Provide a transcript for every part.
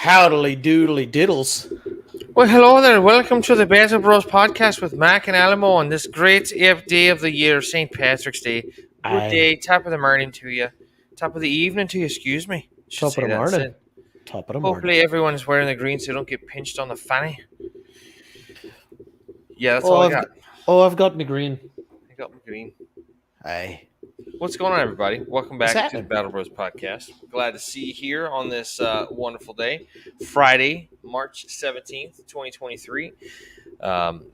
Howdly doodly diddles. Well, hello there. Welcome to the Battle Bros podcast with Mac and Alamo on this great day of the year, St. Patrick's Day. Good day, top of the morning to you. Top of the evening to you, excuse me. Top of the morning. Top of the morning. Hopefully everyone is wearing the green so they don't get pinched on the fanny. Yeah, that's all I got. I've got my green. I got my green. Aye. What's going on, everybody? Welcome back to the happening? Battle Bros podcast. Glad to see you here on this wonderful day, Friday, March 17th, 2023.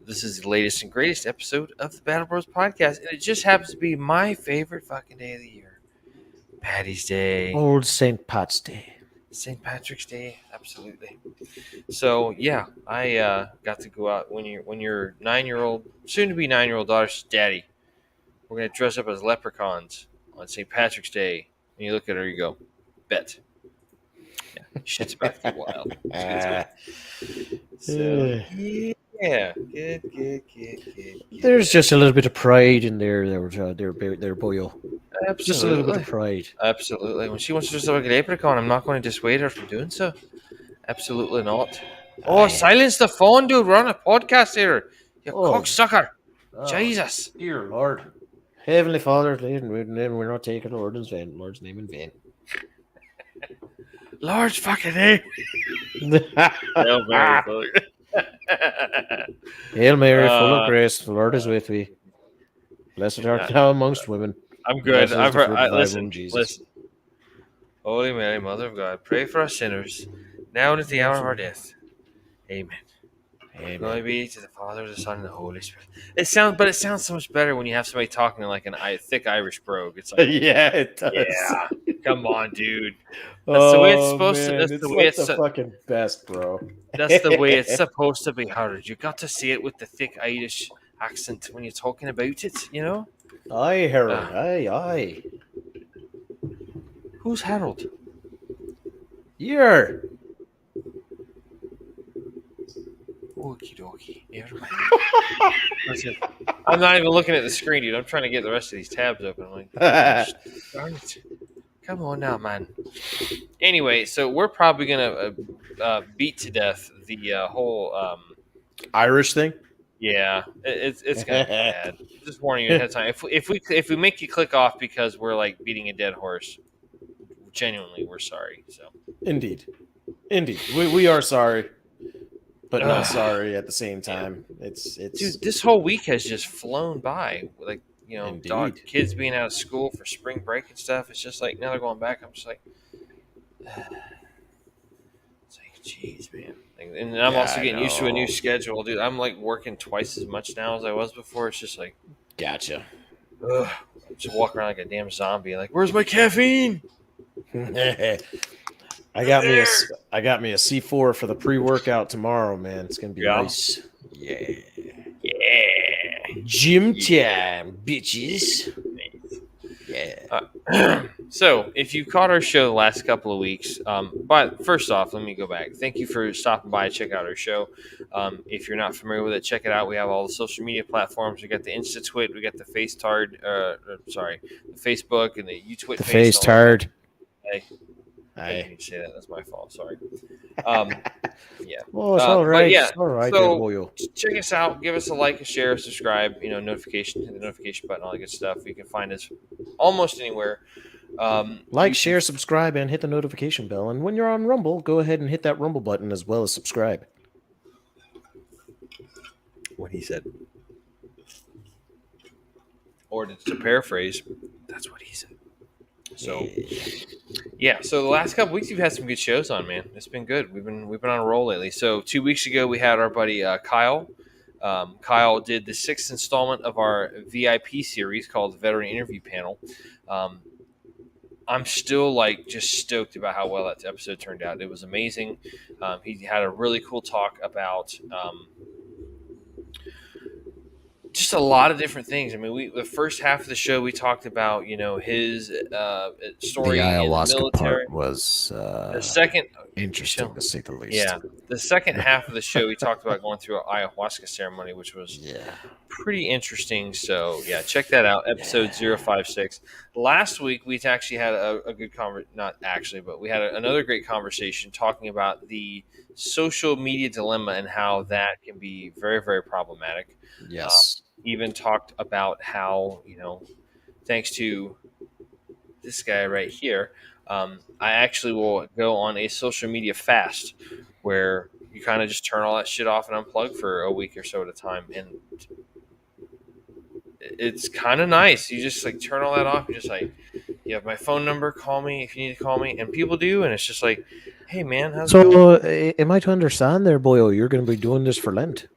This is the latest and greatest episode of the Battle Bros podcast, and it just happens to be my favorite fucking day of the year. Paddy's Day. Old St. Pat's Day. St. Patrick's Day, absolutely. So, yeah, I got to go out when your 9-year-old, soon-to-be 9-year-old daughter says, Daddy, we're going to dress up as leprechauns on St. Patrick's Day. And you look at her, you go, bet. Yeah, shit's about to get wild. So, yeah, good. There's just a little bit of pride in there, boyo. Absolutely. Just a little bit of pride. Absolutely. When she wants to dress up like a leprechaun, I'm not going to dissuade her from doing so. Absolutely not. Oh, silence the phone, dude. We're on a podcast here. You cocksucker. Jesus. Dear Lord. Heavenly Father, we're not taking Lord's name in vain. Lord's fucking name. Hail Mary, Hail Mary, full of grace, the Lord is with thee. Blessed art thou amongst women. I'm good. I've heard. Listen. Holy Mary, Mother of God, pray for us sinners, now and at the hour of our death. Amen. Glory be to the Father, the Son, and the Holy Spirit. It sounds so much better when you have somebody talking like a thick Irish brogue. It's like, yeah, it does. Yeah, come on, dude. That's the way it's supposed to. That's it's the way like it's the fucking best, bro. That's the way it's supposed to be heard. You got to see it with the thick Irish accent when you're talking about it. You know. Aye, Harold. Aye. Who's Harold? You're. Okie dokie. Never mind. I'm not even looking at the screen, dude. I'm trying to get the rest of these tabs open. I'm like, darn it. Come on now, man. Anyway, so we're probably going to beat to death the whole Irish thing? Yeah, it's going to be bad. Just warning you ahead of time. If we make you click off because we're like beating a dead horse, genuinely, we're sorry. So Indeed. We are sorry. But not sorry at the same time. It's dude. This whole week has just flown by. Like kids being out of school for spring break and stuff. It's just like now they're going back. I'm just like, it's like, jeez, man. And I'm also getting used to a new schedule, dude. I'm like working twice as much now as I was before. It's just like, gotcha. Just walk around like a damn zombie. Like, where's my caffeine? I got me a C4 for the pre-workout tomorrow, man. It's gonna be nice. Yeah. Gym time, bitches. Yeah. So, if you caught our show the last couple of weeks, but first off, let me go back. Thank you for stopping by and check out our show. If you're not familiar with it, check it out. We have all the social media platforms. We got the InstaTwit, we got the the Facebook and the UTwit. The FaceTard. Hey. I didn't say that. That's my fault. Sorry. Yeah. Well, it's all right. Yeah. It's all right. So check us out. Give us a like, a share, a subscribe. Hit the notification button, all that good stuff. You can find us almost anywhere. Share, subscribe, and hit the notification bell. And when you're on Rumble, go ahead and hit that Rumble button as well as subscribe. What he said. Or to paraphrase, that's what he said. So, yeah. So the last couple weeks, we've had some good shows on, man. It's been good. We've been on a roll lately. So 2 weeks ago, we had our buddy Kyle. Kyle did the 6th installment of our VIP series called the Veteran Interview Panel. I'm still just stoked about how well that episode turned out. It was amazing. He had a really cool talk about just a lot of different things. I mean, the first half of the show we talked about, his story. The ayahuasca in the military. part was the second interesting to say the least. Yeah, the second half of the show, we talked about going through an ayahuasca ceremony, which was Yeah. pretty interesting. So yeah, check that out. Episode 056. Last week we actually had a good conversation. Not actually, but we had another great conversation talking about the social media dilemma and how that can be very, very problematic. Yes. Even talked about how, thanks to this guy right here, I actually will go on a social media fast where you kind of just turn all that shit off and unplug for a week or so at a time. And it's kind of nice. You just like turn all that off. You're just like, you have my phone number. Call me if you need to call me. And people do. And it's just like, hey, man, how's it going? So, am I to understand there, boyo? You're going to be doing this for Lent?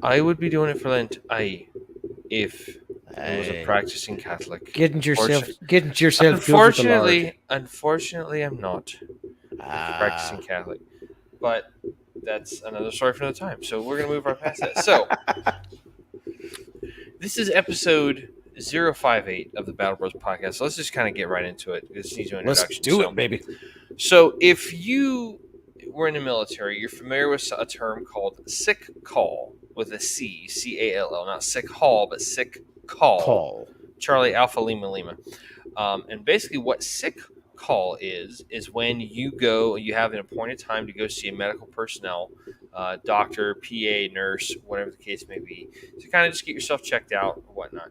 I would be doing it for Lent. If I was a Hey. practicing Catholic. Getting yourself good with the Lord. Unfortunately, I'm not a practicing Catholic. But that's another story for another time. So we're going to move right past that. So this is episode 058 of the Battle Bros podcast. So let's just kind of get right into it. This needs an introduction. Let's do it, baby. So if you were in the military, you're familiar with a term called sick call with a C, C-A-L-L. Not sick hall, but sick call. Charlie Alpha Lima Lima. And basically what sick call is when you have an appointed time to go see a medical personnel, doctor, PA, nurse, whatever the case may be, to kind of just get yourself checked out or whatnot.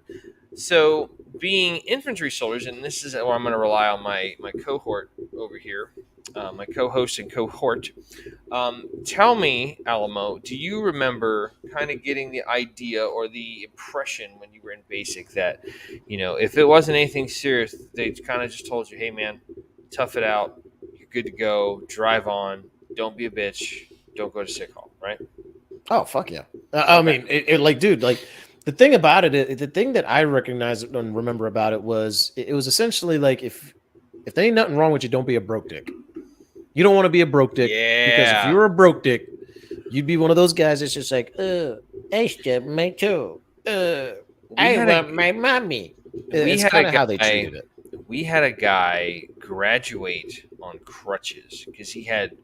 So being infantry soldiers, and this is where I'm going to rely on my cohort over here, my co-host and cohort. Tell me, Alamo, do you remember kind of getting the idea or the impression when you were in basic that, if it wasn't anything serious, they kind of just told you, hey, man, tough it out. You're good to go. Drive on. Don't be a bitch. Don't go to sick hall, right? Oh, fuck yeah. I mean, dude, the thing about it, the thing that I recognize and remember about it was essentially like if there ain't nothing wrong with you, don't be a broke dick. You don't want to be a broke dick. Yeah. Because if you were a broke dick, you'd be one of those guys that's just like, I my toe. I want my mommy. It's kind of how they treated it. We had a guy graduate on crutches because he had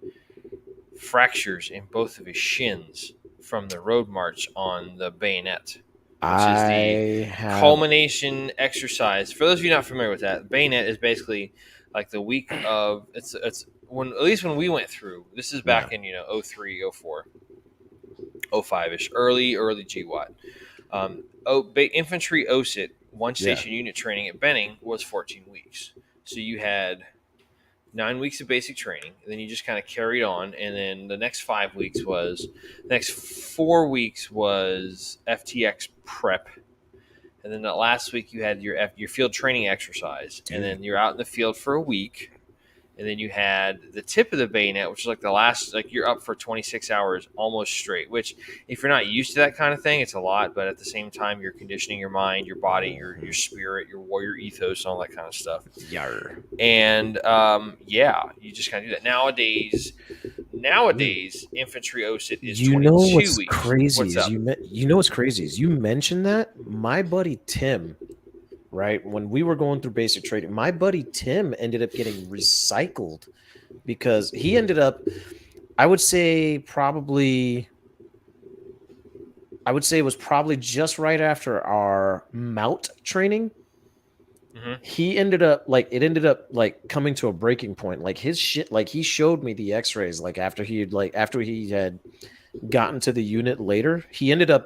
fractures in both of his shins from the road march on the bayonet, which is the culmination exercise. For those of you not familiar with that, bayonet is basically like the week of it's when, at least when we went through. This is back in 03, 04, 05ish, early GWAT. Infantry OSIT, one station unit training at Benning was 14 weeks. So you had 9 weeks of basic training, and then you just kind of carried on, and then the next 4 weeks was FTX prep, and then the last week you had your field training exercise, and then you're out in the field for a week, and then you had the tip of the bayonet, which is like the last, like you're up for 26 hours almost straight, which if you're not used to that kind of thing, it's a lot, but at the same time, you're conditioning your mind, your body, your spirit, your warrior ethos, and all that kind of stuff. Yar. And you just kind of do that. Nowadays, infantry OSIT is 22 what's weeks. Crazy What's is up? what's crazy is you mentioned that my buddy Tim, right, when we were going through basic training, my buddy Tim ended up getting recycled because he ended up, I would say it was probably just right after our MOUT training. Mm-hmm. He ended up coming to a breaking point. Like his shit, like he showed me the x-rays, like after he had gotten to the unit later, he ended up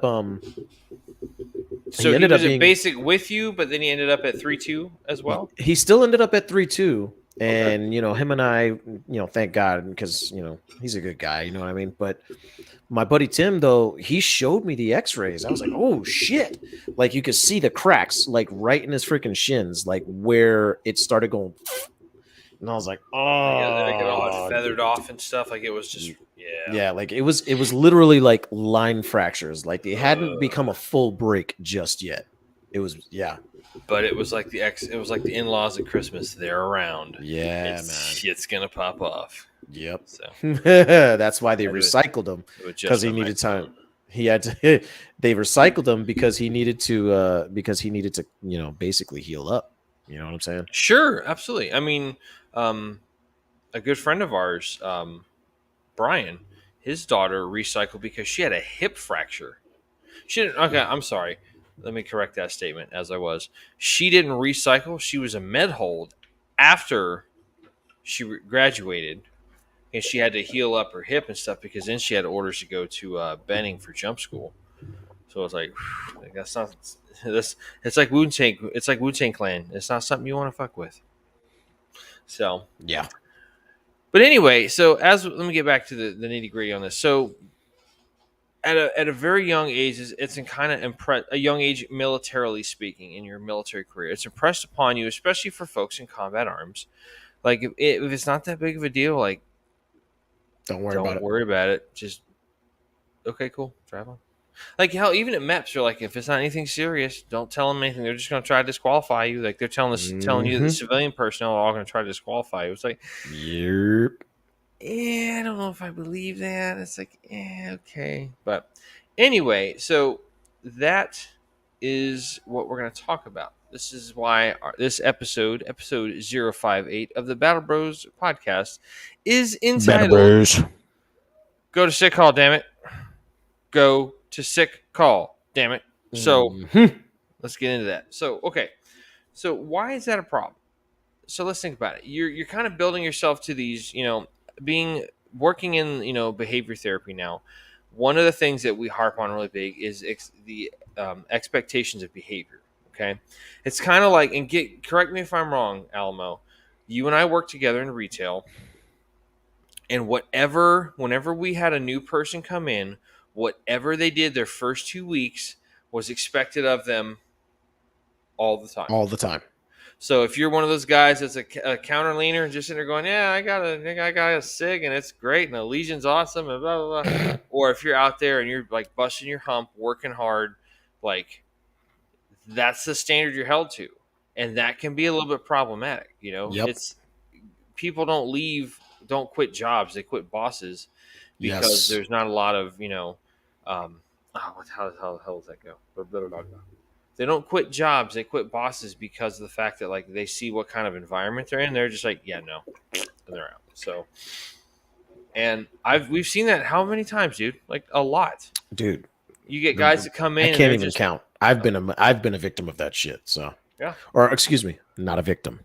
So he was at basic with you, but then he ended up at 3-2 as well. He still ended up at 3-2, and him and I, thank God, because he's a good guy, you know what I mean. But my buddy Tim, though, he showed me the X-rays. I was like, oh shit! Like you could see the cracks, like right in his freaking shins, like where it started going. And I was like, oh, like it all had feathered off and stuff. Like it was just yeah, like it was literally like line fractures. Like it hadn't become a full break just yet. It was but it was like the in-laws at Christmas. They're around. Yeah, man. Shit's gonna pop off. Yep. So that's why they recycled him, because he needed time. He had to. They recycled him because he needed to. Basically heal up. You know what I'm saying? Sure, absolutely. I mean, a good friend of ours, Brian, his daughter recycled because she had a hip fracture. She didn't. Okay, I'm sorry. Let me correct that statement. As I was, she didn't recycle. She was a med hold after she graduated, and she had to heal up her hip and stuff because then she had orders to go to Benning for jump school. So it's like that's not this. It's like Wu Tang. It's like Wu Tang Clan. It's not something you want to fuck with. So Yeah. but anyway, so let me get back to the nitty gritty on this. So at a very young age, it's in kind of a young age, militarily speaking, in your military career, it's impressed upon you, especially for folks in combat arms. Like if it's not that big of a deal, like Don't worry about don't it. worry about it. Just okay, cool, drive on. Like hell, even at MEPS, you're like, if it's not anything serious, don't tell them anything. They're just going to try to disqualify you. Like they're telling you that the civilian personnel are all going to try to disqualify you. It's like, Yep. I don't know if I believe that. It's like, okay. But anyway, so that is what we're going to talk about. This is why this episode 058 of the Battle Bros podcast, is entitled Go to Sick Call, damn it. Go to Sick Call, damn it. So let's get into that. So, okay. So why is that a problem? So let's think about it. You're kind of building yourself to these, working in, behavior therapy now. One of the things that we harp on really big is the expectations of behavior. Okay. It's kind of like, and correct me if I'm wrong, Alamo, you and I work together in retail, and whenever we had a new person come in, whatever they did their first 2 weeks was expected of them all the time. All the time. So if you're one of those guys that's a counter leaner and just sitting there going, yeah, I got a SIG and it's great and the Legion's awesome and blah, blah, blah. Or if you're out there and you're like busting your hump, working hard, like that's the standard you're held to. And that can be a little bit problematic. Yep. It's people don't quit jobs. They quit bosses because there's not a lot of, how the hell does that go? They don't quit jobs. They quit bosses because of the fact that like they see what kind of environment they're in. They're just like, yeah, no, and they're out. So, and we've seen that how many times, dude? Like a lot, dude. You get guys that come in. I can't even count. I've been a victim of that shit. So yeah, or excuse me, not a victim.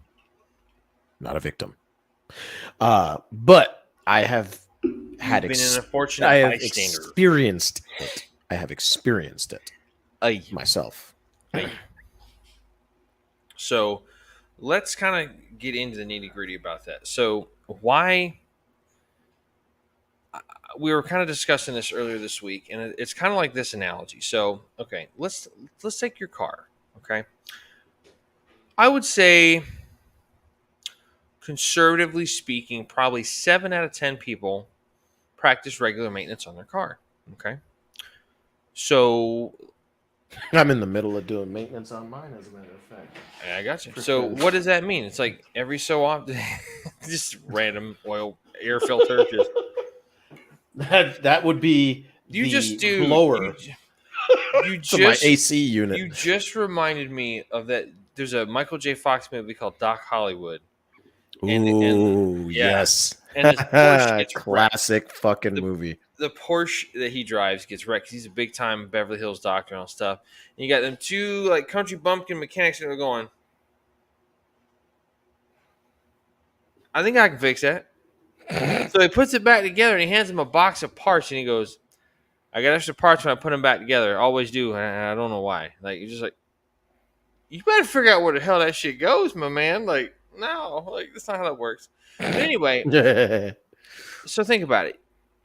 But I have had been an unfortunate I have bystander. I have experienced it myself. So let's kind of get into the nitty gritty about that. So why we were kind of discussing this earlier this week, and it's kind of like this analogy. So, okay, let's take your car. Okay. I would say, conservatively speaking, probably 7 out of 10 people practice regular maintenance on their car. Okay. So I'm in the middle of doing maintenance on mine, as a matter of fact. I got you. So what does that mean? It's like every so often, just random air filter. Just that would be you the just do blower. You to my AC unit. You just reminded me of that. There's a Michael J. Fox movie called Doc Hollywood. Ooh, yes. And his Porsche gets classic wrecked. Fucking movie. The Porsche that he drives gets wrecked. He's a big time Beverly Hills doctor and all stuff. And you got them two like country bumpkin mechanics that are going, I think I can fix that. So he puts it back together and he hands him a box of parts and he goes, I got extra parts when I put them back together. I always do. And I don't know why. Like, you're just like, you better figure out where the hell that shit goes, my man. Like, no, like that's not how that works. But anyway, so think about it.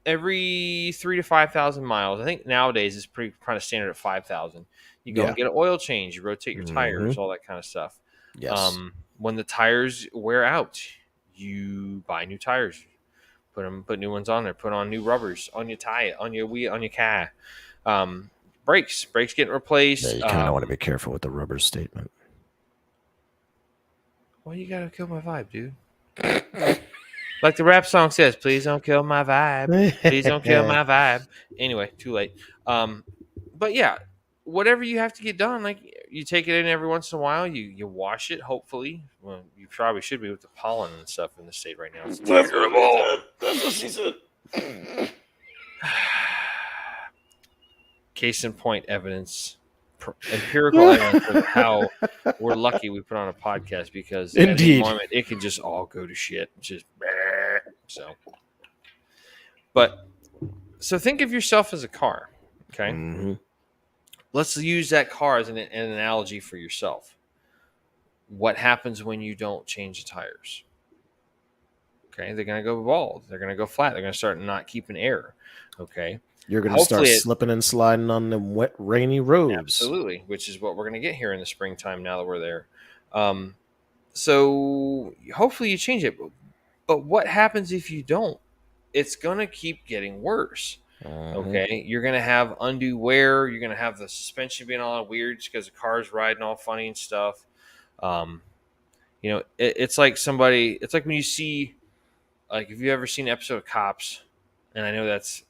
Every 3,000 to 5,000 miles, I think nowadays it's pretty kind of standard at 5,000. You go and get an oil change, you rotate your tires, all that kind of stuff. Yes. When the tires wear out, you buy new tires, put new ones on there, put on new rubbers on your tire, on your wheel, on your car. Brakes getting replaced. Yeah, you kind of want to be careful with the rubber statement. Why you gotta kill my vibe, dude? Like the rap song says, please don't kill my vibe. Please don't kill my vibe. Anyway, too late. But yeah, whatever you have to get done, like you take it in every once in a while. You wash it. Hopefully, well, you probably should be with the pollen and stuff in the state right now. It's terrible. That's what she said. Case in point, evidence, empirical evidence of how we're lucky we put on a podcast, because at any Indeed. moment it can just all go to shit. Just so. But so think of yourself as a car. Okay. Mm-hmm. Let's use that car as an analogy for yourself. What happens when you don't change the tires? Okay, they're going to go bald. They're going to go flat. They're going to start not keeping air. Okay. You're going to start slipping and sliding on the wet, rainy roads. Absolutely, which is what we're going to get here in the springtime now that we're there. So hopefully you change it. But what happens if you don't? It's going to keep getting worse. Okay, you're going to have undue wear. You're going to have the suspension being all weird just because the car's riding all funny and stuff. It's like somebody. It's like when you see, like, if you ever seen an episode of Cops, and I know that's.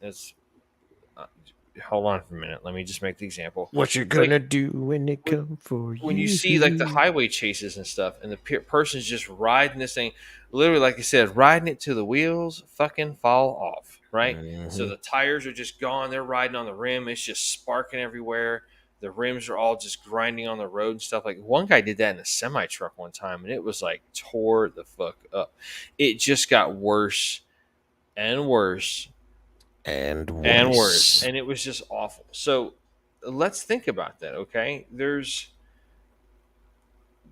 Hold on for a minute. Let me just make the example. What you gonna do when they come for you? When you see like the highway chases and stuff, and the person's just riding this thing, literally, like I said, riding it till the wheels fucking fall off, right? Mm-hmm. So the tires are just gone. They're riding on the rim. It's just sparking everywhere. The rims are all just grinding on the road and stuff. Like, one guy did that in a semi truck one time, and it was like tore the fuck up. It just got worse and worse. And worse. And it was just awful. So let's think about that, okay?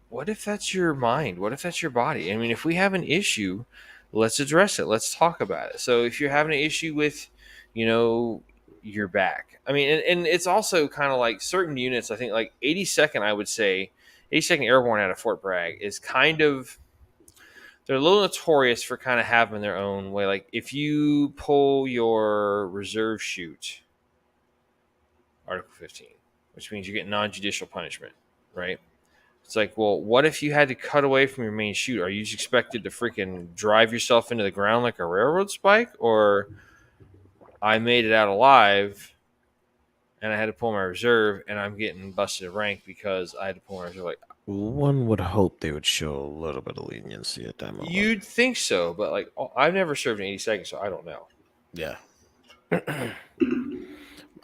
What if that's your mind? What if that's your body? I mean, if we have an issue, let's address it. Let's talk about it. So if you're having an issue with, your back, I mean, and it's also kind of like certain units, I think like 82nd, I would say, 82nd Airborne out of Fort Bragg is kind of, they're a little notorious for kind of having their own way. Like, if you pull your reserve chute, Article 15, which means you get non-judicial punishment, right? It's like, well, what if you had to cut away from your main chute? Are you just expected to freaking drive yourself into the ground like a railroad spike? Or I made it out alive and I had to pull my reserve and I'm getting busted at rank because I had to pull my reserve? Like, one would hope they would show a little bit of leniency at that moment. You'd think so, but like, I've never served in 82nd, so I don't know. Yeah.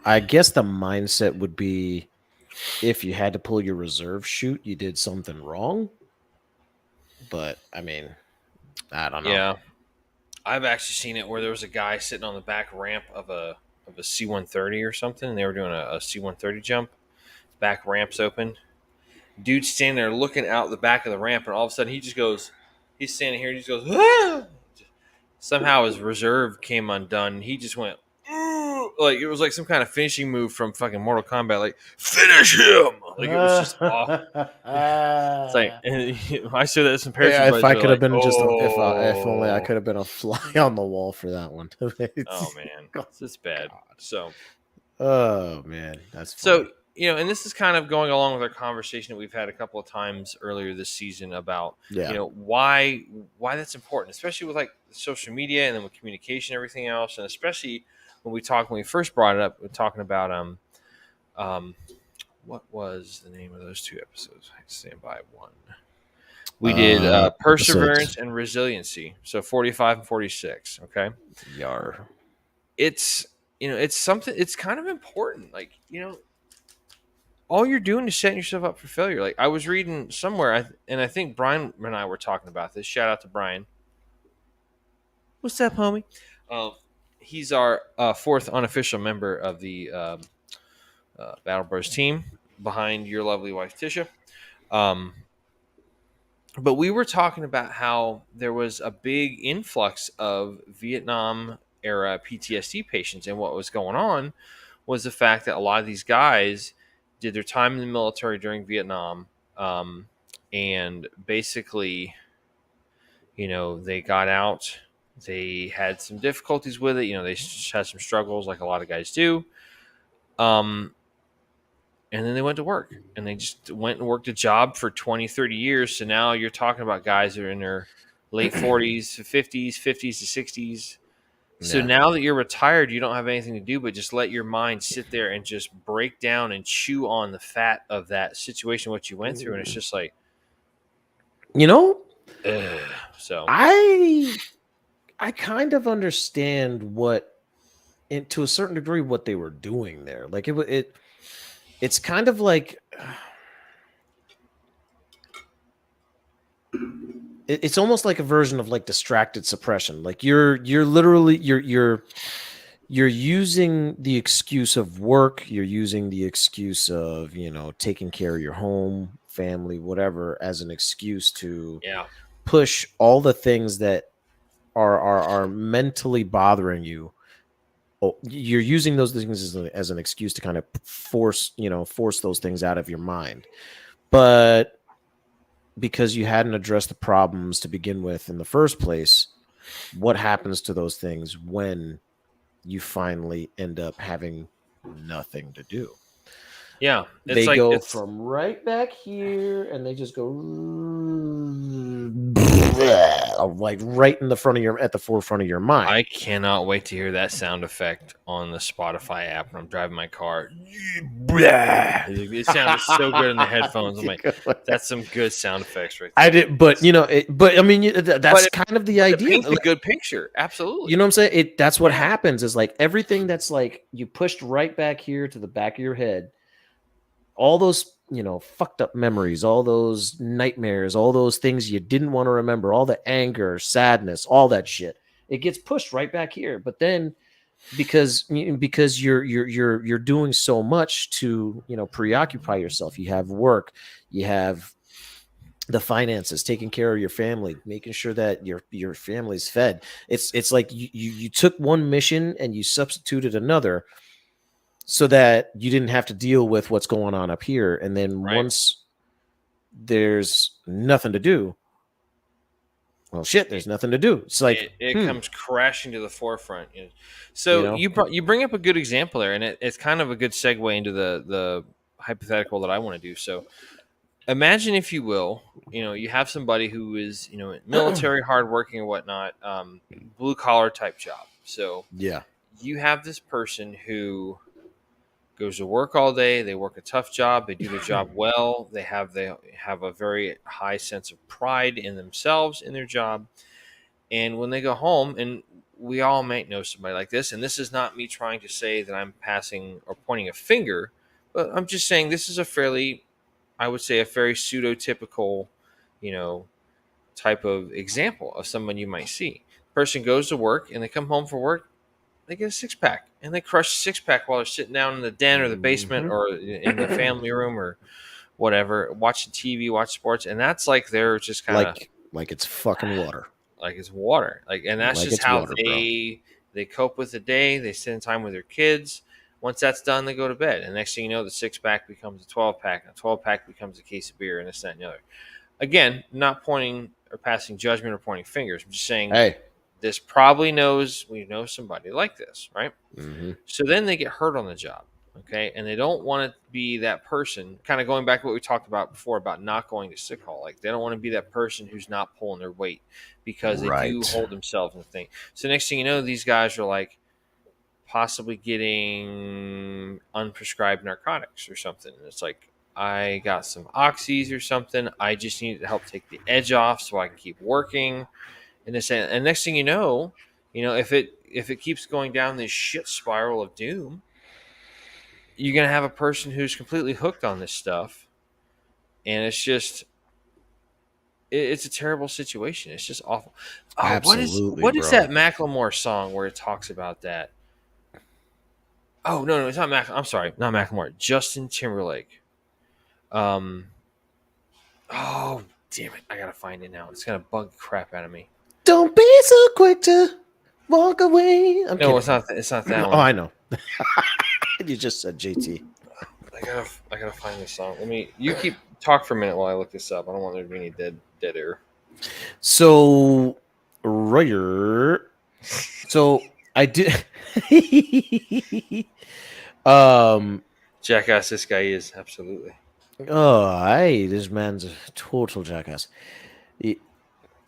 I guess the mindset would be, if you had to pull your reserve chute, you did something wrong. But I mean, I don't know. Yeah, I've actually seen it where there was a guy sitting on the back ramp of a C-130 or something, and they were doing a C-130 jump. Back ramp's open. Dude's standing there looking out the back of the ramp, and all of a sudden he's standing here and he just goes, ah! Somehow his reserve came undone. He just went, like it was like some kind of finishing move from fucking Mortal Kombat, like, finish him! Like, it was just awful. It's like, I saw that some parachute. Yeah, if I could have been just, if only I could have been a fly on the wall for that one. Oh man, it's bad. God. So, oh man, that's funny. So. And this is kind of going along with our conversation that we've had a couple of times earlier this season about, why that's important, especially with like social media and then with communication and everything else. And especially when we first brought it up, we're talking about, what was the name of those two episodes? I stand by one. We did perseverance and resiliency. So 45 and 46. Okay. Yar. It's, it's something, it's kind of important. Like, all you're doing is setting yourself up for failure. Like, I was reading somewhere, and I think Brian and I were talking about this. Shout out to Brian. What's up, homie? He's our fourth unofficial member of the Battle Bros team behind your lovely wife, Tisha. But we were talking about how there was a big influx of Vietnam-era PTSD patients, and what was going on was the fact that a lot of these guys did their time in the military during Vietnam, and basically, they got out. They had some difficulties with it. They just had some struggles like a lot of guys do. And then they went to work, and they just went and worked a job for 20, 30 years. So now you're talking about guys that are in their late 40s, 50s to 60s, So Yeah. now that you're retired, you don't have anything to do but just let your mind sit there and just break down and chew on the fat of that situation, what you went through. And it's just like, You know, ugh. So, I kind of understand what, and to a certain degree, what they were doing there. Like it's kind of like it's almost like a version of like distracted suppression. Like you're literally you're using the excuse of work, you're using the excuse of, taking care of your home, family, whatever, as an excuse to yeah. push all the things that are mentally bothering you. Oh, you're using those things as an excuse to kind of force those things out of your mind. But because you hadn't addressed the problems to begin with in the first place, what happens to those things when you finally end up having nothing to do? Yeah. It's They like, go it's, from right back here and they just go like right in the front of at the forefront of your mind. I cannot wait to hear that sound effect on the Spotify app when I'm driving my car. It sounded so good in the headphones. I'm like, that's some good sound effects right there. I did, but but I mean, that's But kind of the it idea. paints a good picture. Absolutely. You know what I'm saying? That's what Yeah. happens is like everything that's like you pushed right back here to the back of your head, all those, fucked up memories, all those nightmares, all those things you didn't want to remember, all the anger, sadness, all that shit. It gets pushed right back here. But then because you're doing so much to, preoccupy yourself. You have work, you have the finances, taking care of your family, making sure that your family's fed. It's like you took one mission and you substituted another so that you didn't have to deal with what's going on up here. And then Right. once there's nothing to do, well, shit, there's It, nothing to do. It's like, it comes crashing to the forefront. you So know, you bring up a good example there, and it's kind of a good segue into the hypothetical that I want to do. So imagine, if you will, you have somebody who is, military, hardworking or whatnot, blue collar type job. So yeah, you have this person who goes to work all day. They work a tough job. They do their job well. They have a very high sense of pride in themselves, in their job. And when they go home, and we all might know somebody like this, and this is not me trying to say that I'm passing or pointing a finger, but I'm just saying this is a fairly, I would say, a very pseudotypical, you know, type of example of someone you might see. Person goes to work and they come home from work, they get a six pack and they crush a six pack while they're sitting down in the den or the basement hmm or in the family room or whatever, watching TV, watch sports, and that's like they're just kind of like it's fucking water, like it's water. Like, and that's like just it's how water, bro. they cope with the day. They spend time with their kids. Once that's done, they go to bed. And next thing you know, the six pack becomes a 12 pack, and a 12 pack becomes a case of beer, and this, that, and the other. Again, not pointing or passing judgment or pointing fingers. I'm just saying Hey, this probably knows, we know somebody like this, right? hmm So then they get hurt on the job, okay? And they don't want to be that person, kind of going back to what we talked about before about not going to sick hall. Like, they don't want to be that person who's not pulling their weight because they do right, hold themselves in the thing. So next thing you know, these guys are like possibly getting unprescribed narcotics or something. And it's like, I got some oxys or something. I just need to help take the edge off so I can keep working. And next thing if it keeps going down this shit spiral of doom, you're gonna have a person who's completely hooked on this stuff, and it's just it's a terrible situation. It's just awful. Oh, what is absolutely, what is bro. that Macklemore song where it talks about that? Oh, no, it's not Mac. I'm sorry, not Macklemore. Justin Timberlake. Um. Oh, damn it! I gotta find it now. It's gonna bug the crap out of me. Don't be so quick to walk away. I'm No, kidding. it's not. It's not that Oh, one. I know. You just said JT. I gotta find this song. You keep talk for a minute while I look this up. I don't want there to be any dead air. So, Royer. So I did. um. Jackass, this guy is absolutely. Oh, hey, this man's a total jackass.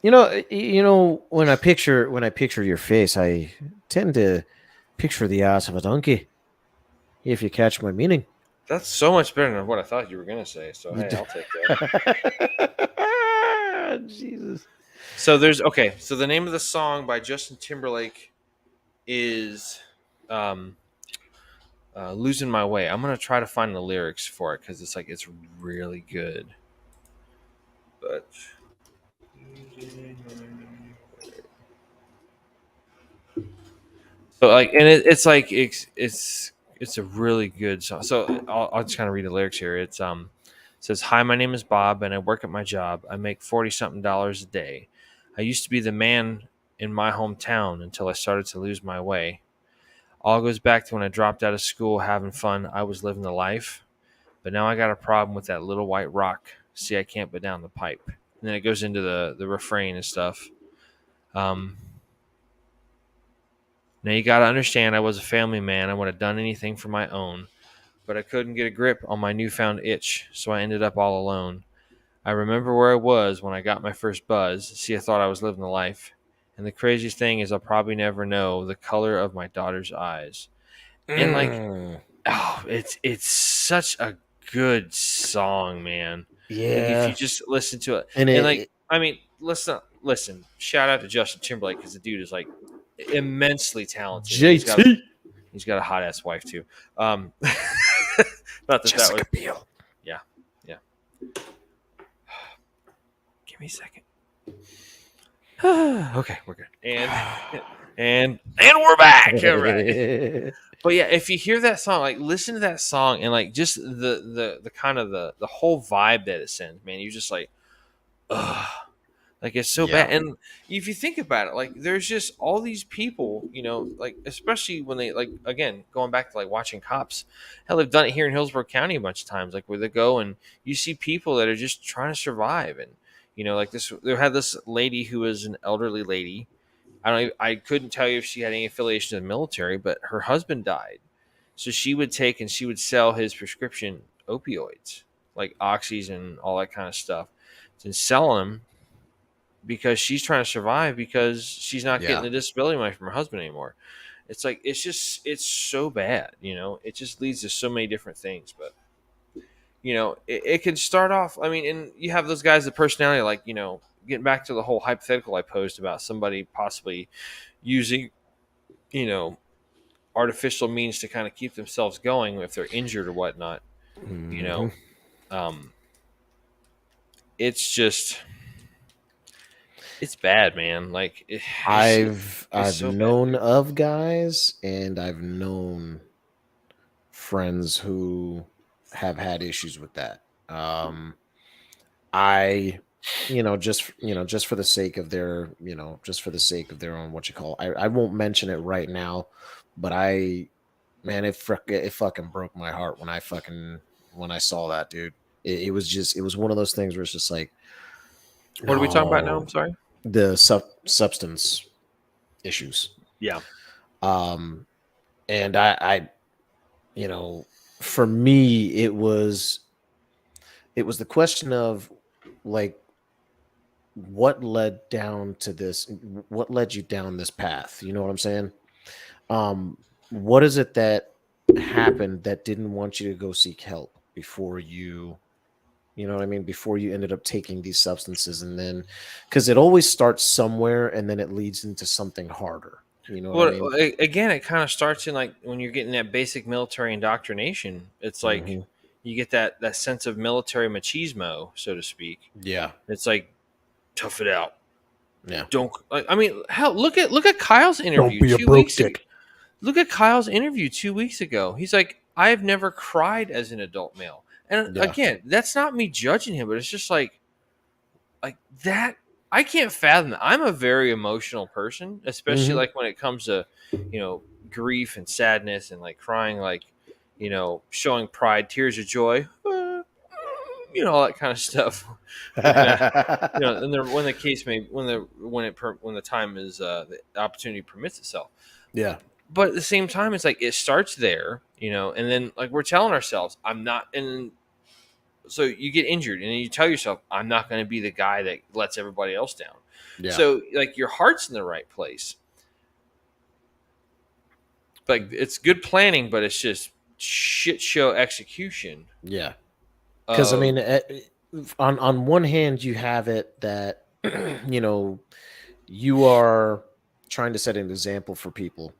When I picture your face, I tend to picture the ass of a donkey. If you catch my meaning. That's so much better than what I thought you were gonna say. So You hey, do- I'll take that. Jesus. So there's okay. So the name of the song by Justin Timberlake is um, "Losing My Way." I'm gonna try to find the lyrics for it because it's really good. But so it's like it's a really good song. So I'll just kind of read the lyrics here. It says, "Hi, my name is Bob, and I work at my job. I make 40 something dollars a day. I used to be the man in my hometown until I started to lose my way. All goes back to when I dropped out of school, having fun. I was living the life, but now I got a problem with that little white rock. See, I can't put down the pipe." And then it goes into the refrain and stuff. Um, Now you got to understand, I was a family man. I would have done anything for my own, but I couldn't get a grip on my newfound itch, so I ended up all alone. I remember where I was when I got my first buzz. See, I thought I was living the life. And the craziest thing is, I'll probably never know the color of my daughter's eyes. And Mm, oh, it's such a good song, man. Like if you yeah. just listen to it, And and it I mean, listen. Shout out to Justin Timberlake because the dude is like immensely talented, and JT. he's got a hot ass wife too. Um, not that Jessica was Biel. yeah yeah. Give me a second. Okay, we're good. And we're back. All right. But yeah, if you hear that song, like listen to that song and like just the kind of the whole vibe that it sends, man. You're just like, ugh. Like it's so bad. Yeah. And if you think about it, like there's just all these people, like especially when they like again going back to like watching cops. Hell, they've done it here in Hillsborough County a bunch of times, like where they go and you see people that are just trying to survive. And like this, they had this lady who was an elderly lady. I couldn't tell you if she had any affiliation to the military, but her husband died, so she would take and she would sell his prescription opioids, like oxys and all that kind of stuff, and sell them because she's trying to survive because she's not getting Yeah. the disability money from her husband anymore. It's like it's so bad, It just leads to so many different things, but it can start off. I mean, and you have those guys, the personality, like getting back to the whole hypothetical I posed about somebody possibly using, you know, artificial means to kind of keep themselves going if they're injured or whatnot. You Hmm. know, um, it's just it's bad, man. Like it's I've so bad, known dude. of guys and I've known friends who have had issues with that. I just for the sake of just for the sake of their own what you call I won't mention it right now, but man, it fucking broke my heart when I saw that, dude. It was one of those things where it's just like, What are we talking about now? no, I'm sorry. the substance issues. Yeah. Um, and you know, for me, it was the question of like what led down to this, what led you down this path. You know what I'm saying? Um, what is it that happened that didn't want you to go seek help before you know what I mean? Before you ended up taking these substances, and then because it always starts somewhere and then it leads into something harder. You know what I Well, mean? again, it kind of starts in like when you're getting that basic military indoctrination. It's like Hmm. you get that sense of military machismo, so to speak. Yeah. It's like tough it out. Yeah. Don't. Like, I mean, hell, look at Kyle's Don't interview be a 2 weeks broke ago. dick. Look at Kyle's interview 2 weeks ago. He's like, I have never cried as an adult male. And Yeah. again, that's not me judging him, but it's just like that. I can't fathom that. I'm a very emotional person, especially Hmm. like when it comes to, grief and sadness and like crying, like, showing pride, tears of joy, all that kind of stuff. when, and when the case may, when the time is, the opportunity permits itself. Yeah. But at the same time, it's like it starts there, and then like we're telling ourselves, I'm not, and so you get injured, and then you tell yourself, I'm not going to be the guy that lets everybody else down. Yeah. So like your heart's in the right place. Like it's good planning, but it's just shit show execution Yeah. Because I of mean, on one hand, you have it that you know you are trying to set an example for people,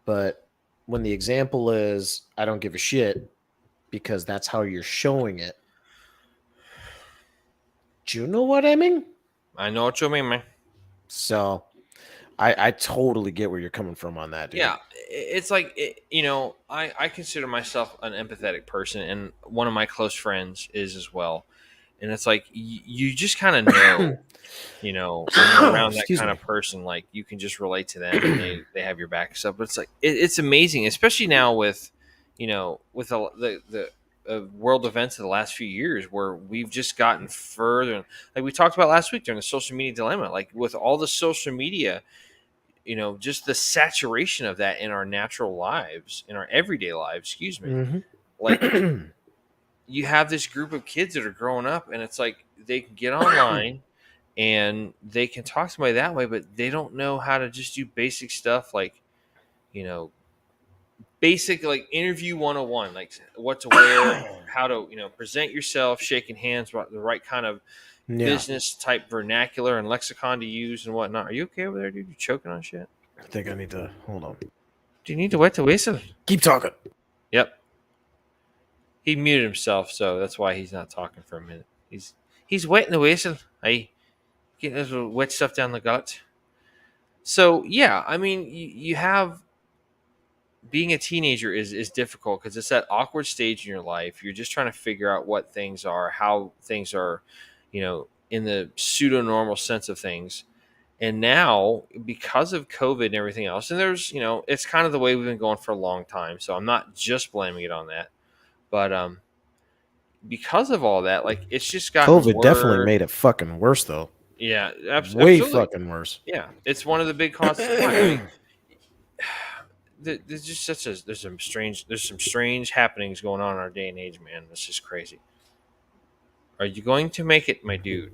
but when the example is I don't give a shit because that's how you're showing it. Do you know what I mean? I know what you mean, man. So I totally get where you're coming from on that, dude. Yeah, it's like I consider myself an empathetic person, and one of my close friends is as well. And it's like you just kind of know, when you're around that Excuse kind me. of person, like you can just relate to them, and they have your back and stuff. But it's like it's amazing, especially now with with the world events of the last few years, where we've just gotten further. Like we talked about last week during the social media dilemma, like with all the social media, just the saturation of that in our natural lives, in our everyday lives, excuse me. Like Mm-hmm. you have this group of kids that are growing up, and it's like they can get online and they can talk to somebody that way, but they don't know how to just do basic stuff like, you know, basic like interview 101, like what to wear, how to, present yourself, shaking hands, the right kind of Yeah, business type vernacular and lexicon to use and whatnot. Are you okay over there, dude? You choking on shit? I think I need to hold on. Do you need to wet the whistle? Keep talking. Yep. He muted himself, so that's why he's not talking for a minute. He's wetting the whistle. Hey, getting this little wet stuff down the gut. So yeah, I mean, you have being a teenager is difficult because it's that awkward stage in your life. You're just trying to figure out what things are, how things are, in the pseudo normal sense of things. And now, because of COVID and everything else, and there's, it's kind of the way we've been going for a long time. So I'm not just blaming it on that, but because of all that, like it's just gotten COVID definitely worse. made it fucking worse, though. Yeah, Way absolutely. fucking worse. Yeah, it's one of the big causes of crime. I mean, there's just there's some strange happenings going on in our day and age, man. It's just crazy. Are you going to make it, my dude?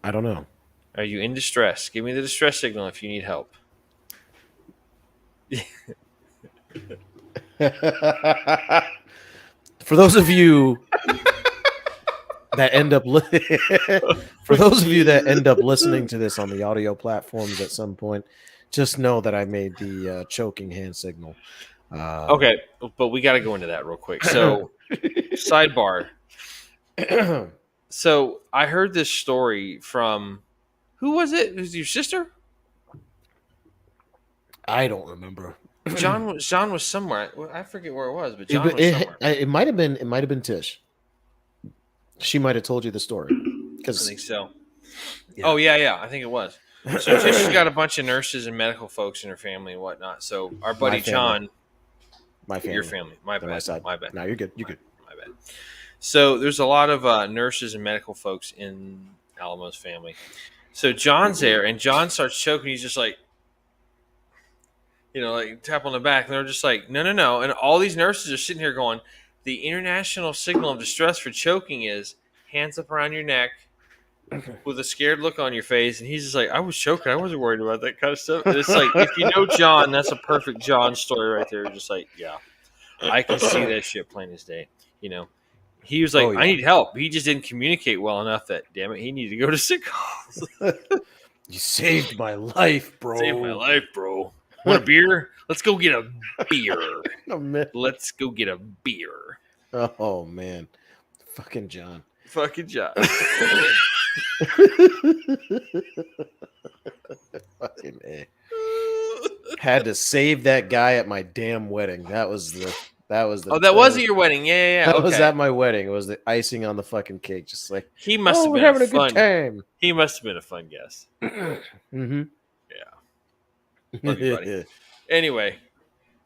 I don't know. Are you in distress? Give me the distress signal if you need help. For those of you that end up for those of you that end up listening to this on the audio platforms at some point, just know that I made the choking hand signal. Okay, but we got to go into that real quick. So, sidebar. So I heard this story from who was it? Was it your sister? I don't remember. John was somewhere. I forget where it was, but John was somewhere. It might have been Tish. She might have told you the story I because think so. yeah. Oh yeah, I think it was. So Tish has got a bunch of nurses and medical folks in her family and whatnot. So our buddy John, my family, your family, my my bad, side. my bad. No, you're good. You're good. My bad. So there's a lot of nurses and medical folks in Alamo's family. So John's there, and John starts choking. He's just like, like tap on the back, and they're just like, no, no, no. And all these nurses are sitting here going, the international signal of distress for choking is hands up around your neck with a scared look on your face. And he's just like, I was choking. I wasn't worried about that kind of stuff. And it's like, if you know John, that's a perfect John story right there. Just like, yeah, I can see that shit plain as day. He was like, Oh, yeah. I need help. He just didn't communicate well enough that, damn it, he needed to go to sick calls. You saved my life, bro. Saved my life, bro. Want a beer? Let's go get a beer. Let's go get a beer. Oh man, fucking John. Fucking John. Fucking A. Had to save that guy at my damn wedding. That was the. Oh, that wasn't your wedding. Yeah. That Okay. was at my wedding. It was the icing on the fucking cake. Just like he must have been having a good time. He must have been a fun guest. Mm-hmm. Yeah. Love you, buddy. Anyway,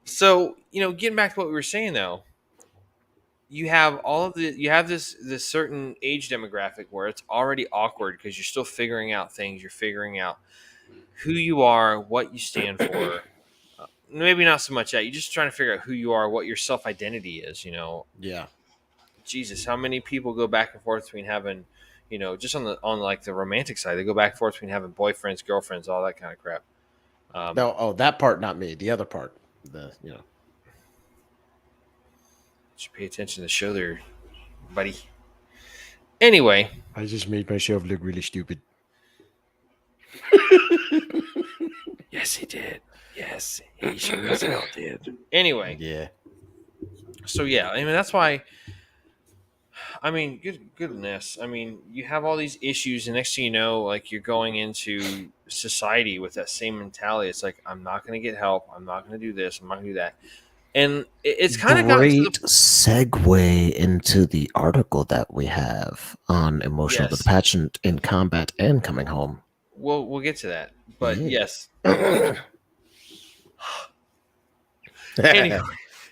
so getting back to what we were saying though, you have this certain age demographic where it's already awkward because you're still figuring out things. You're figuring out who you are, what you stand for. Maybe not so much that you're just trying to figure out who you are, what your self identity is. Yeah. Jesus, how many people go back and forth between having, just on like the romantic side, they go back and forth between having boyfriends, girlfriends, all that kind of crap. No, oh, that part, not me. The other part, Should pay attention to the show there, buddy. Anyway, I just made myself look really stupid. yes, he did. Yes, he sure as hell did. Anyway, Yeah. so yeah, I mean that's why. I mean, goodness. I mean, you have all these issues, and next thing you know, like you're going into society with that same mentality. It's like I'm not going to get help. I'm not going to do this. I'm not going to do that. And it's kind of gotten to the Great segue into the article that we have on emotional yes. detachment in combat and coming home. We'll get to that, but Yeah. yes. Anyway,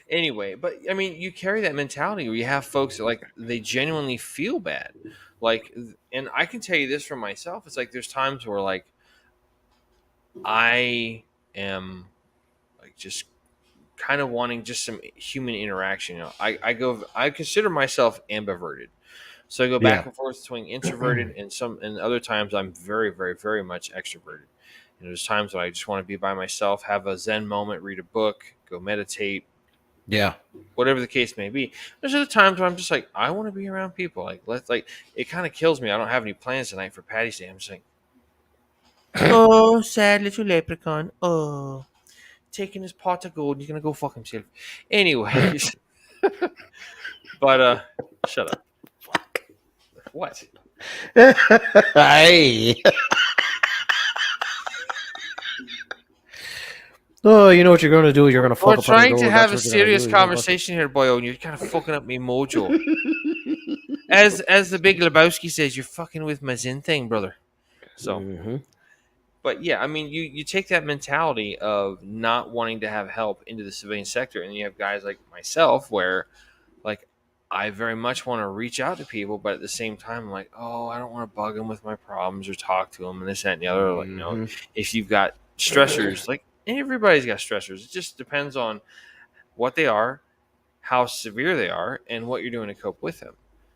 anyway, but I mean, you carry that mentality where you have folks that like they genuinely feel bad, like, and I can tell you this for myself. It's like there's times where like I am like just kind of wanting just some human interaction. I consider myself ambiverted. So I go Yeah. back and forth between introverted and other times I'm very, very, very much extroverted. And there's times when I just want to be by myself, have a Zen moment, read a book, go meditate, Yeah. whatever the case may be. There's other times where I'm just like, I want to be around people. Like it kind of kills me. I don't have any plans tonight for Patty's Day. I'm just like, oh, sad little leprechaun. Oh, taking his pot of gold. He's gonna go fuck himself. Anyways, but shut up. What? Hey. Oh, you know what you're going to do? You're going to fuck We're up on the trying goal. to That's have a what you're going to serious do. You're gonna fuck conversation here, boyo, and you're kind of fucking up me mojo. As the Big Lebowski says, you're fucking with my Zen thing, brother. So, Mm-hmm. but yeah, I mean, you take that mentality of not wanting to have help into the civilian sector, and you have guys like myself where, like, I very much want to reach out to people, but at the same time, I'm like, oh, I don't want to bug them with my problems or talk to them and this, that, and the other. Like, Mm-hmm. if you've got stressors, like everybody's got stressors. It just depends on what they are, how severe they are, and what you're doing to cope with them.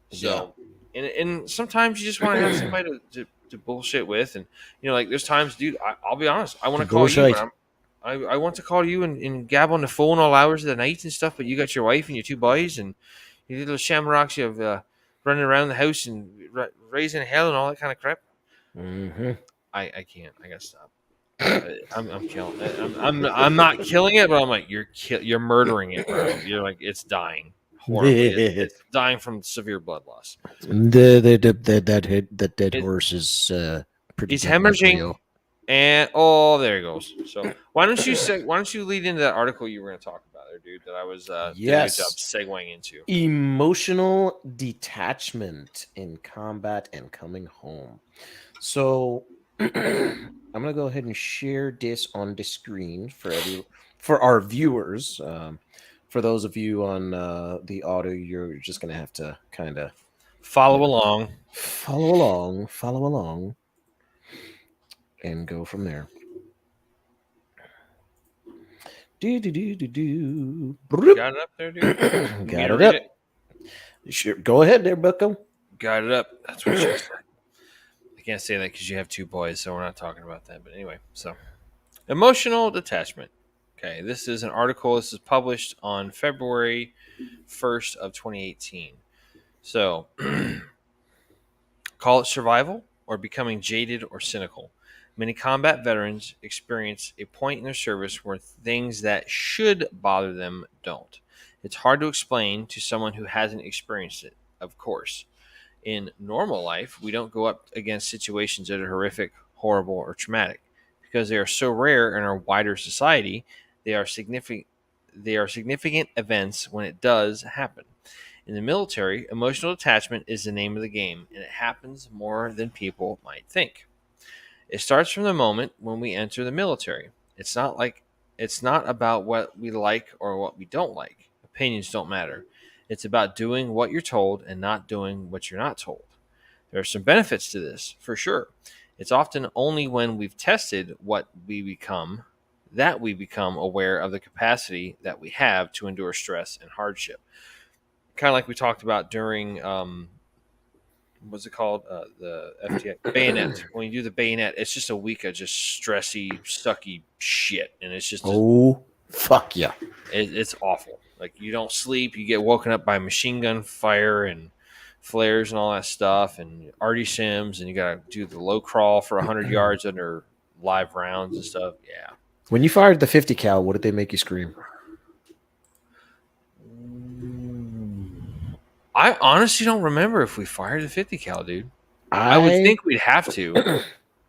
Yeah. So, and sometimes you just want to have somebody to bullshit with, and like there's times, dude. I'll be honest. I want to call you, Bullshit. but I want to call you and gab on the phone all hours of the night and stuff. But you got your wife and your two boys and your little shamrocks you have running around the house and raising hell and all that kind of crap. Mm-hmm. I can't. I gotta stop. I'm killing. I'm not killing it, but I'm like you're murdering it, bro. You're like it's dying horribly. It's dying from severe blood loss. That dead It, horse is pretty he's dead, my hemorrhaging, boyo. and there he goes. So why don't you lead into that article you were going to talk about there, dude? That I was did a good job Yes. segueing into. Emotional detachment in combat and coming home. So I'm gonna go ahead and share this on the screen for our viewers. For those of you on the audio, you're just gonna have to kind of Follow along. follow along, and go from there. Do. Got it up there, dude. Got it up. Sure. Go ahead there, Bucko. Got it up. That's what she said. I can't say that because you have two boys, so we're not talking about that. But anyway, so emotional detachment. Okay, this is an article. This is published on February 1st of 2018. So, call it survival or becoming jaded or cynical. Many combat veterans experience a point in their service where things that should bother them don't. It's hard to explain to someone who hasn't experienced it, of course. In normal life, we don't go up against situations that are horrific, horrible, or traumatic. Because they are so rare in our wider society, they are significant events when it does happen. In the military, emotional attachment is the name of the game, and it happens more than people might think. It starts from the moment when we enter the military. It's not about what we like or what we don't like. Opinions don't matter. It's about doing what you're told and not doing what you're not told. There are some benefits to this, for sure. It's often only when we've tested what we become that we become aware of the capacity that we have to endure stress and hardship. Kind of like we talked about during what's it called? The FTI bayonet. When you do the bayonet, it's just a week of just stressy, sucky shit, and it's just Oh, fuck yeah. it's awful. Like you don't sleep, you get woken up by machine gun fire and flares and all that stuff, and arty sims, and you gotta do the low crawl for 100 yards under live rounds and stuff. Yeah. When you fired the 50 cal, what did they make you scream? I honestly don't remember if we fired the 50 cal, dude. I would think we'd have to.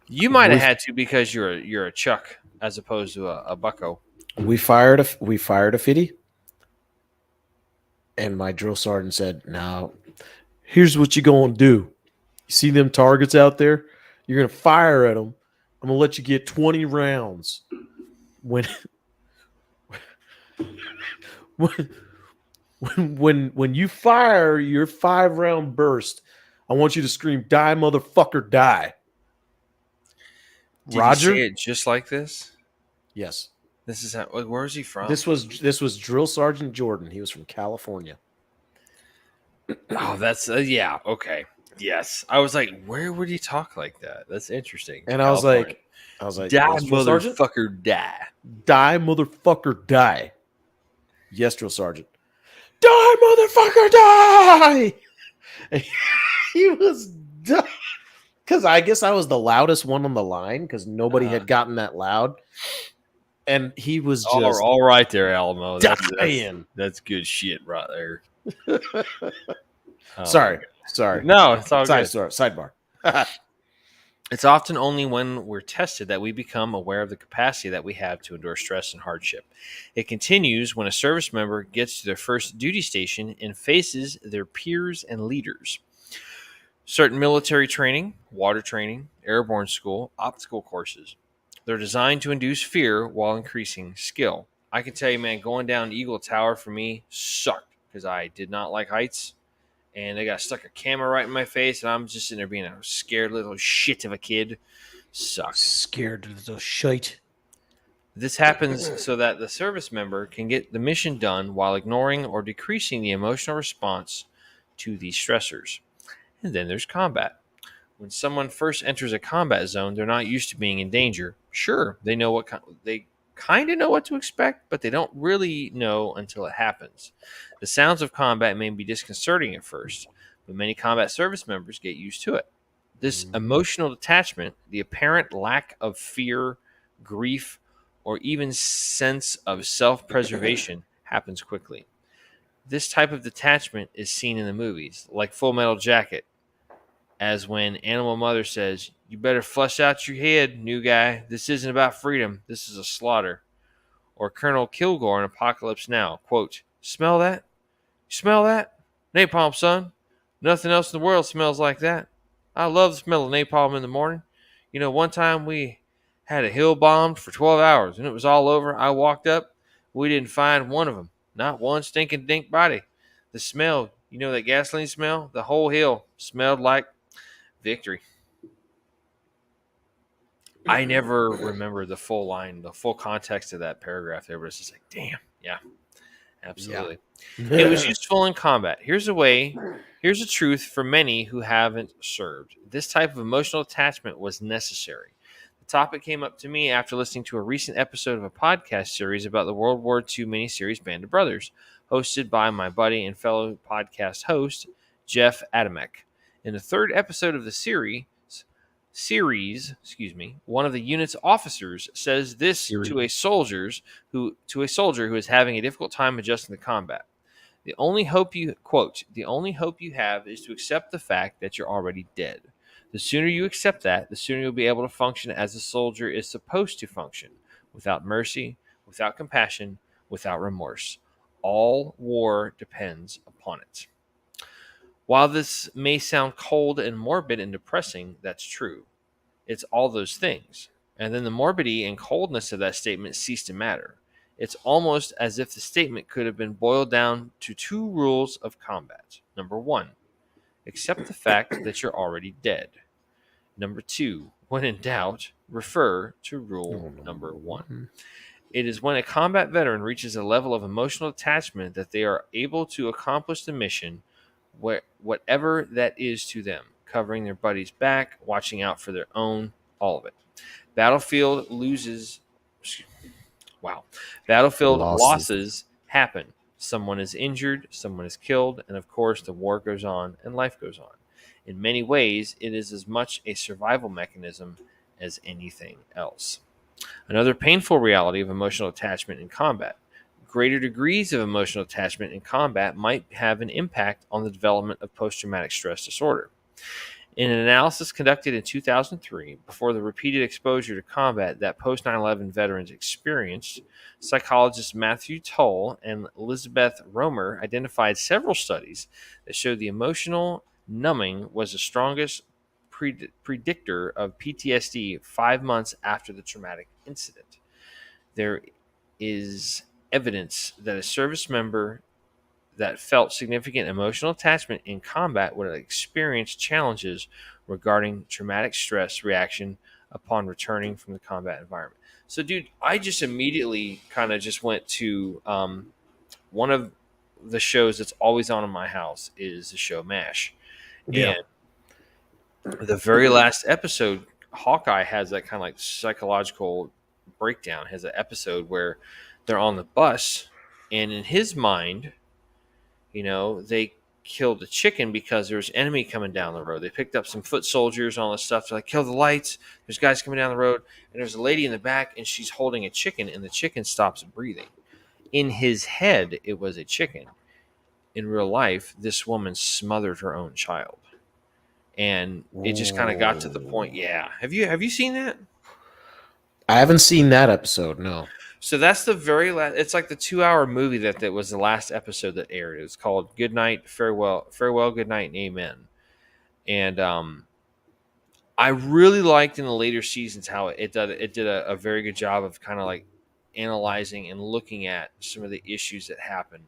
You might have had to because you're a Chuck as opposed to a Bucko. We fired a 50, and my drill sergeant said, "Now, here's what you're gonna do. You see them targets out there? You're gonna fire at them. I'm gonna let you get 20 rounds. When when you fire your 5-round burst, I want you to scream, 'Die, motherfucker, die.'" Did Roger? you say it just like this? Yes. This is how, where is he from? This was Drill Sergeant Jordan. He was from California. Oh, that's yeah. Okay. Yes. I was like, where would he talk like that? That's interesting. And I was California. like, Die, "Yes, Drill Sergeant? motherfucker, die. Die, motherfucker, die." "Yes, Drill Sergeant." "Die, motherfucker, die." And he was done. Because I guess I was the loudest one on the line because nobody had gotten that loud. And he was just all right there, Alamo. dying. That's good shit right there. Sorry. No, it's all good. Sidebar. It's often only when we're tested that we become aware of the capacity that we have to endure stress and hardship. It continues when a service member gets to their first duty station and faces their peers and leaders. Certain military training, water training, airborne school, obstacle courses. They're designed to induce fear while increasing skill. I can tell you, man, going down Eagle Tower for me sucked because I did not like heights. And they got stuck a camera right in my face, and I'm just sitting there being a scared little shit of a kid. Sucks. Scared little shite. This happens so that the service member can get the mission done while ignoring or decreasing the emotional response to these stressors. And then there's combat. When someone first enters a combat zone, they're not used to being in danger. Sure, they kind of know what to expect, but they don't really know until it happens. The sounds of combat may be disconcerting at first, but many combat service members get used to it. This emotional detachment, the apparent lack of fear, grief, or even sense of self-preservation happens quickly. This type of detachment is seen in the movies, like Full Metal Jacket, as when Animal Mother says, "You better flush out your head, new guy. This isn't about freedom. This is a slaughter." Or Colonel Kilgore in Apocalypse Now, quote, "Smell that? You smell that? Napalm, son. Nothing else in the world smells like that. I love the smell of napalm in the morning. You know, one time we had a hill bombed for 12 hours and it was all over. I walked up. We didn't find one of them. Not one stinking dink body. The smell, you know that gasoline smell? The whole hill smelled like victory." I never remember the full line, the full context of that paragraph there, but it's just like, damn, yeah, absolutely. It was useful in combat. Here's a truth for many who haven't served. This type of emotional attachment was necessary. The topic came up to me after listening to a recent episode of a podcast series about the World War II miniseries Band of Brothers, hosted by my buddy and fellow podcast host, Jeff Adamek. In the third episode of the series, one of the unit's officers says this to a soldier who is having a difficult time adjusting to combat. The only hope you have is to accept the fact that you're already dead. The sooner you accept that, the sooner you'll be able to function as a soldier is supposed to function, without mercy, without compassion, without remorse. All war depends upon it. While this may sound cold and morbid and depressing, that's true. It's all those things. And then the morbidity and coldness of that statement cease to matter. It's almost as if the statement could have been boiled down to 2 rules of combat. Number 1, accept the fact that you're already dead. Number 2, when in doubt, refer to rule number 1. It is when a combat veteran reaches a level of emotional attachment that they are able to accomplish the mission, whatever that is to them. covering their buddy's back, watching out for their own, all of it. Battlefield loses. Wow. Battlefield Losses. losses happen. Someone is injured, someone is killed, and of course, the war goes on and life goes on. In many ways, it is as much a survival mechanism as anything else. Another painful reality of emotional attachment in combat. Greater degrees of emotional attachment in combat might have an impact on the development of post traumatic stress disorder. In an analysis conducted in 2003, before the repeated exposure to combat that post 9/11 veterans experienced, psychologists Matthew Tull and Elizabeth Romer identified several studies that showed the emotional numbing was the strongest predictor of PTSD 5 months after the traumatic incident. There is evidence that a service member that felt significant emotional attachment in combat would experience challenges regarding traumatic stress reaction upon returning from the combat environment. So, dude, I just immediately kind of just went to one of the shows that's always on in my house is the show MASH. Yeah. And the very last episode, Hawkeye has that kind of like psychological breakdown, has an episode where they're on the bus, and in his mind, they killed a chicken because there was enemy coming down the road. They picked up some foot soldiers and all this stuff. They're like, kill the lights. There's guys coming down the road. And there's a lady in the back, and she's holding a chicken, and the chicken stops breathing. In his head, it was a chicken. In real life, this woman smothered her own child. And it just kind of got to the point. Yeah. Have you seen that? I haven't seen that episode, no. So that's the very last. It's like the 2-hour movie that was the last episode that aired. It's called Good Night, Farewell, Good Night, and Amen. And I really liked in the later seasons how it did a very good job of kind of like analyzing and looking at some of the issues that happen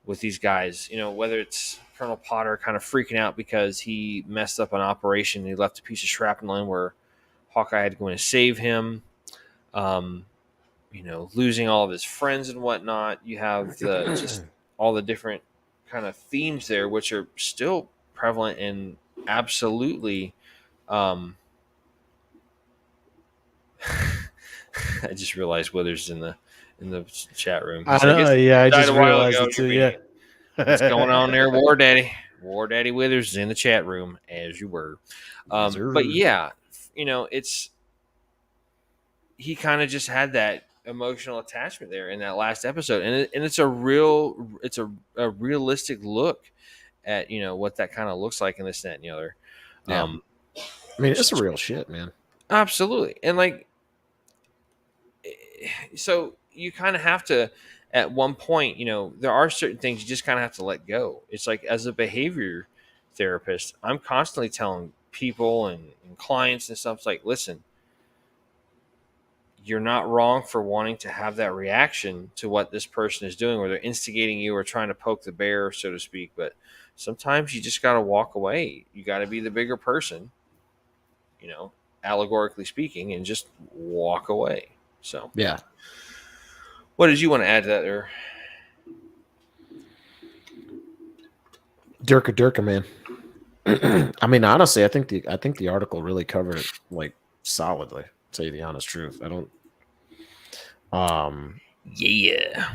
with these guys. Whether it's Colonel Potter kind of freaking out because he messed up an operation, he left a piece of shrapnel in where Hawkeye had to go in and save him. Losing all of his friends and whatnot. You have just all the different kind of themes there, which are still prevalent and absolutely. I just realized Withers in the chat room. I know. I just realized it too. Yeah. What's going on there, War Daddy? War Daddy Withers is in the chat room, as you were. But yeah, he kind of just had that emotional attachment there in that last episode, and it's a realistic look at what that kind of looks like in this, that, and the other. Yeah. It's real shit, man. Absolutely. And so you kind of have to, at one point, there are certain things you just kind of have to let go. It's like, as a behavior therapist, I'm constantly telling people and clients and stuff, like, listen, you're not wrong for wanting to have that reaction to what this person is doing, where they're instigating you or trying to poke the bear, so to speak. But sometimes you just got to walk away. You got to be the bigger person, allegorically speaking, and just walk away. So, yeah. What did you want to add to that there? Durka, man. Honestly, I think the article really covered it like solidly. Tell you the honest truth, I don't. Yeah.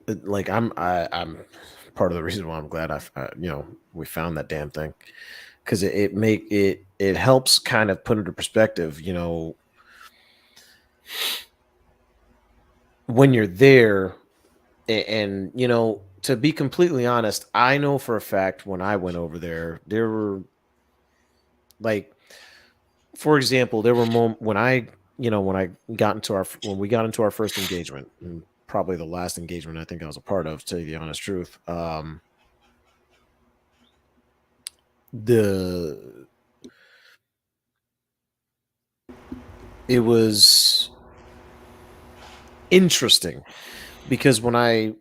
I'm part of the reason why I'm glad we found that damn thing, because it helps kind of put into perspective, when you're there, and to be completely honest, I know for a fact when I went over there were, like, for example, there were moments when when we got into our first engagement, and probably the last engagement I think I was a part of, to tell you the honest truth. It was interesting because when I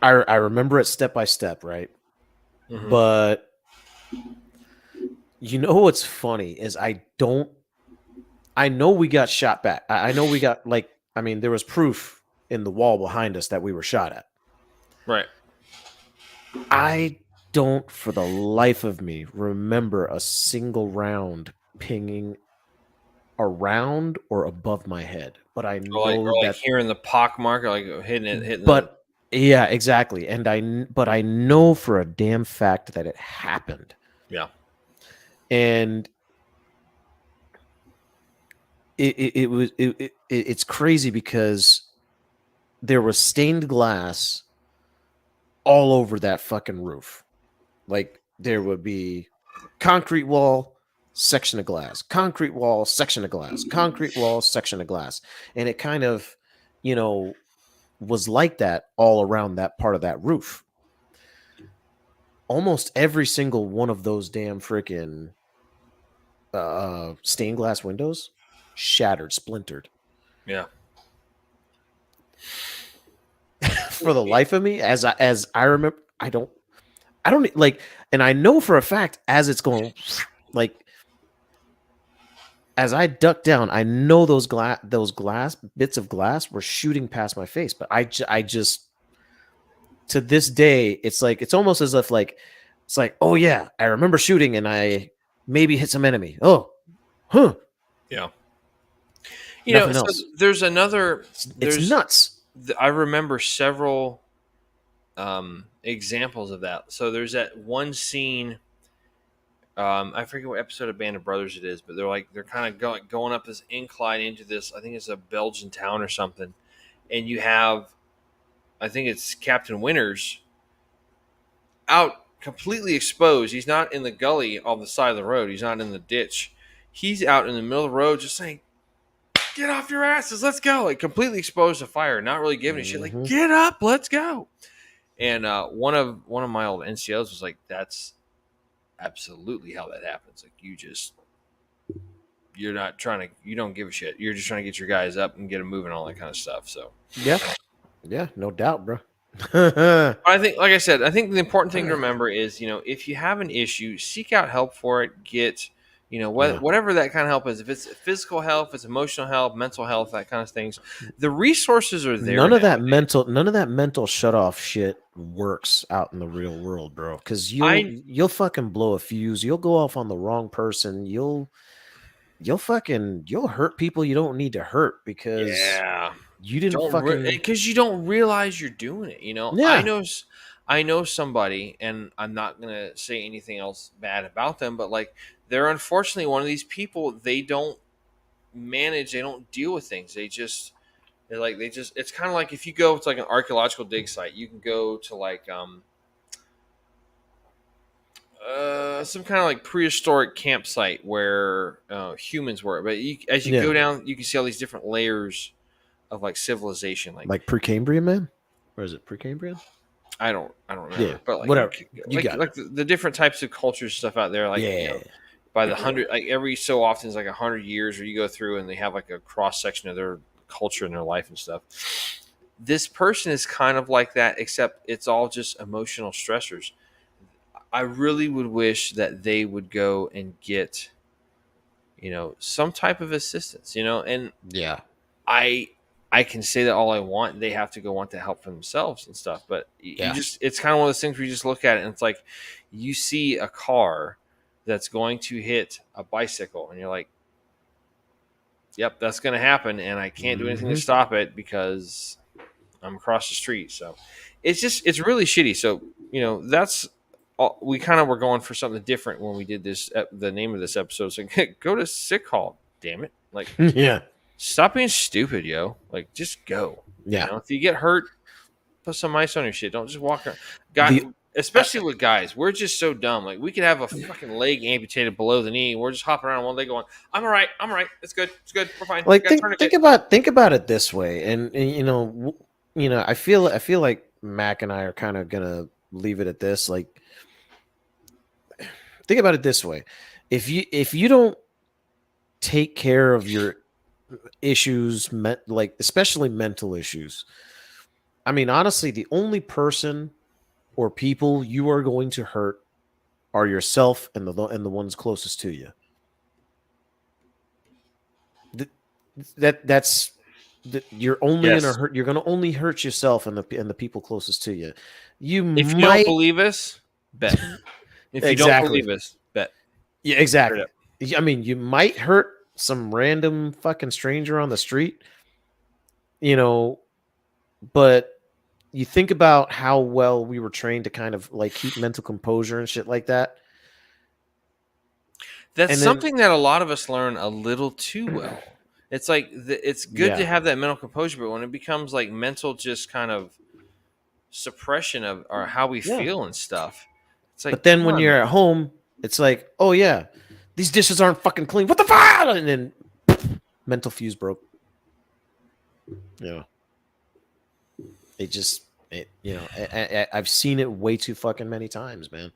remember it step by step, right? Mm-hmm. But what's funny is I know we got shot back. I know we got, there was proof in the wall behind us that we were shot at. Right. I don't, for the life of me, remember a single round pinging around or above my head. But I or know like that. hearing the pock mark, or like hitting the. But yeah, exactly. But I know for a damn fact that it happened. Yeah. And it's crazy because there was stained glass all over that fucking roof. Like there would be concrete wall, section of glass, concrete wall, section of glass, concrete wall, section of glass. And it kind of, you know, was like that all around that part of that roof. Almost every single one of those damn freaking stained glass windows shattered, splintered. Yeah. For the life of me, as I remember, I don't like, and I know for a fact as it's going, like as I ducked down, I know those glass bits of glass were shooting past my face, but I just to this day, it's almost as if like it's like, oh yeah, I remember shooting and I maybe hit some enemy. Oh, huh, Yeah. nothing So else. there's another. It's There's nuts. I remember several examples of that. So there's that one scene. I forget what episode of Band of Brothers it is, but they're kind of going up this incline into this. I think it's a Belgian town or something, and you have, I think it's Captain Winters out completely exposed. He's not in the gully on the side of the road. He's not in the ditch. He's out in the middle of the road, just saying, "Get off your asses, let's go!" Like completely exposed to fire, not really giving a shit. Like, Mhm. get up, let's go. And one of my old NCOs was like, "That's absolutely how that happens. Like, you're not trying to, you don't give a shit. You're just trying to get your guys up and get them moving, all that kind of stuff." So Yeah, yeah, no doubt, bro. I think, like I said, I think the important thing to remember is, if you have an issue, seek out help for it. Get, Yeah. whatever that kind of help is. If it's physical health, it's emotional health, mental health, that kind of things. The resources are there nowadays. None of that mental shut off shit works out in the real world, bro. Because I you'll fucking blow a fuse. You'll go off on the wrong person. You'll hurt people you don't need to hurt because Yeah, you didn't don't fucking because you don't realize you're doing it. yeah. I know somebody, and I'm not gonna say anything else bad about them, but like they're unfortunately one of these people. They don't manage. They don't deal with things. They just. It's kind of like if you go to like an archaeological dig site, you can go to like some kind of like prehistoric campsite where humans were. But as you Yeah. go down, you can see all these different layers of like civilization. Like Like Precambrian, man? Or is it Precambrian? I don't Yeah. remember, but like Whatever. You got it. the different types of cultures stuff out there. Like Yeah. by the hundred, like every so often is like 100 years where you go through and they have like a cross section of their culture and their life and stuff. This person is kind of like that, except it's all just emotional stressors. I really would wish that they would go and get, some type of assistance, and Yeah. I I can say that all I want. They have to go want the help for themselves and stuff. But you Yeah. just, it's kind of one of those things where you just look at it and it's like you see a car that's going to hit a bicycle and you're like, yep, that's going to happen. And I can't do anything to Mhm. stop it because I'm across the street. So it's really shitty. So, that's all, we kind of were going for something different when we did this, the name of this episode. So go to sick call, damn it. Like, Yeah. stop being stupid, yo. Like, just go. Yeah. If you get hurt, put some ice on your shit. Don't just walk around. Guy, The especially with guys, we're just so dumb. Like, we could have a fucking leg amputated below the knee. We're just hopping around one leg going, I'm all right. I'm all right. It's good. It's good. We're fine. like Got a think tourniquet." about it this way, and I feel like Mac and I are kind of gonna leave it at this. Like, think about it this way: if you don't take care of your issues, like especially mental issues, I mean, honestly, the only person or people you are going to hurt are yourself and the ones closest to you. Th- that's you're only gonna Yes. hurt. You're gonna only hurt yourself and the people closest to you. You If you don't might believe us, Bet. If you don't Exactly. believe us, bet. Yeah, Straight exactly. up. I mean, you might hurt some random fucking stranger on the street, you know, but you think about how well we were trained to kind of like keep mental composure and shit like that. That's And then, something that a lot of us learn a little too well. It's like it's good to yeah, have that mental composure, but when it becomes like mental, just kind of suppression of or how we yeah. feel and stuff, it's But like, then come when on, you're at man. home, it's like, oh yeah, these dishes aren't fucking clean. What the fuck? And then mental fuse broke. Yeah, it just, I've seen it way too fucking many times, man.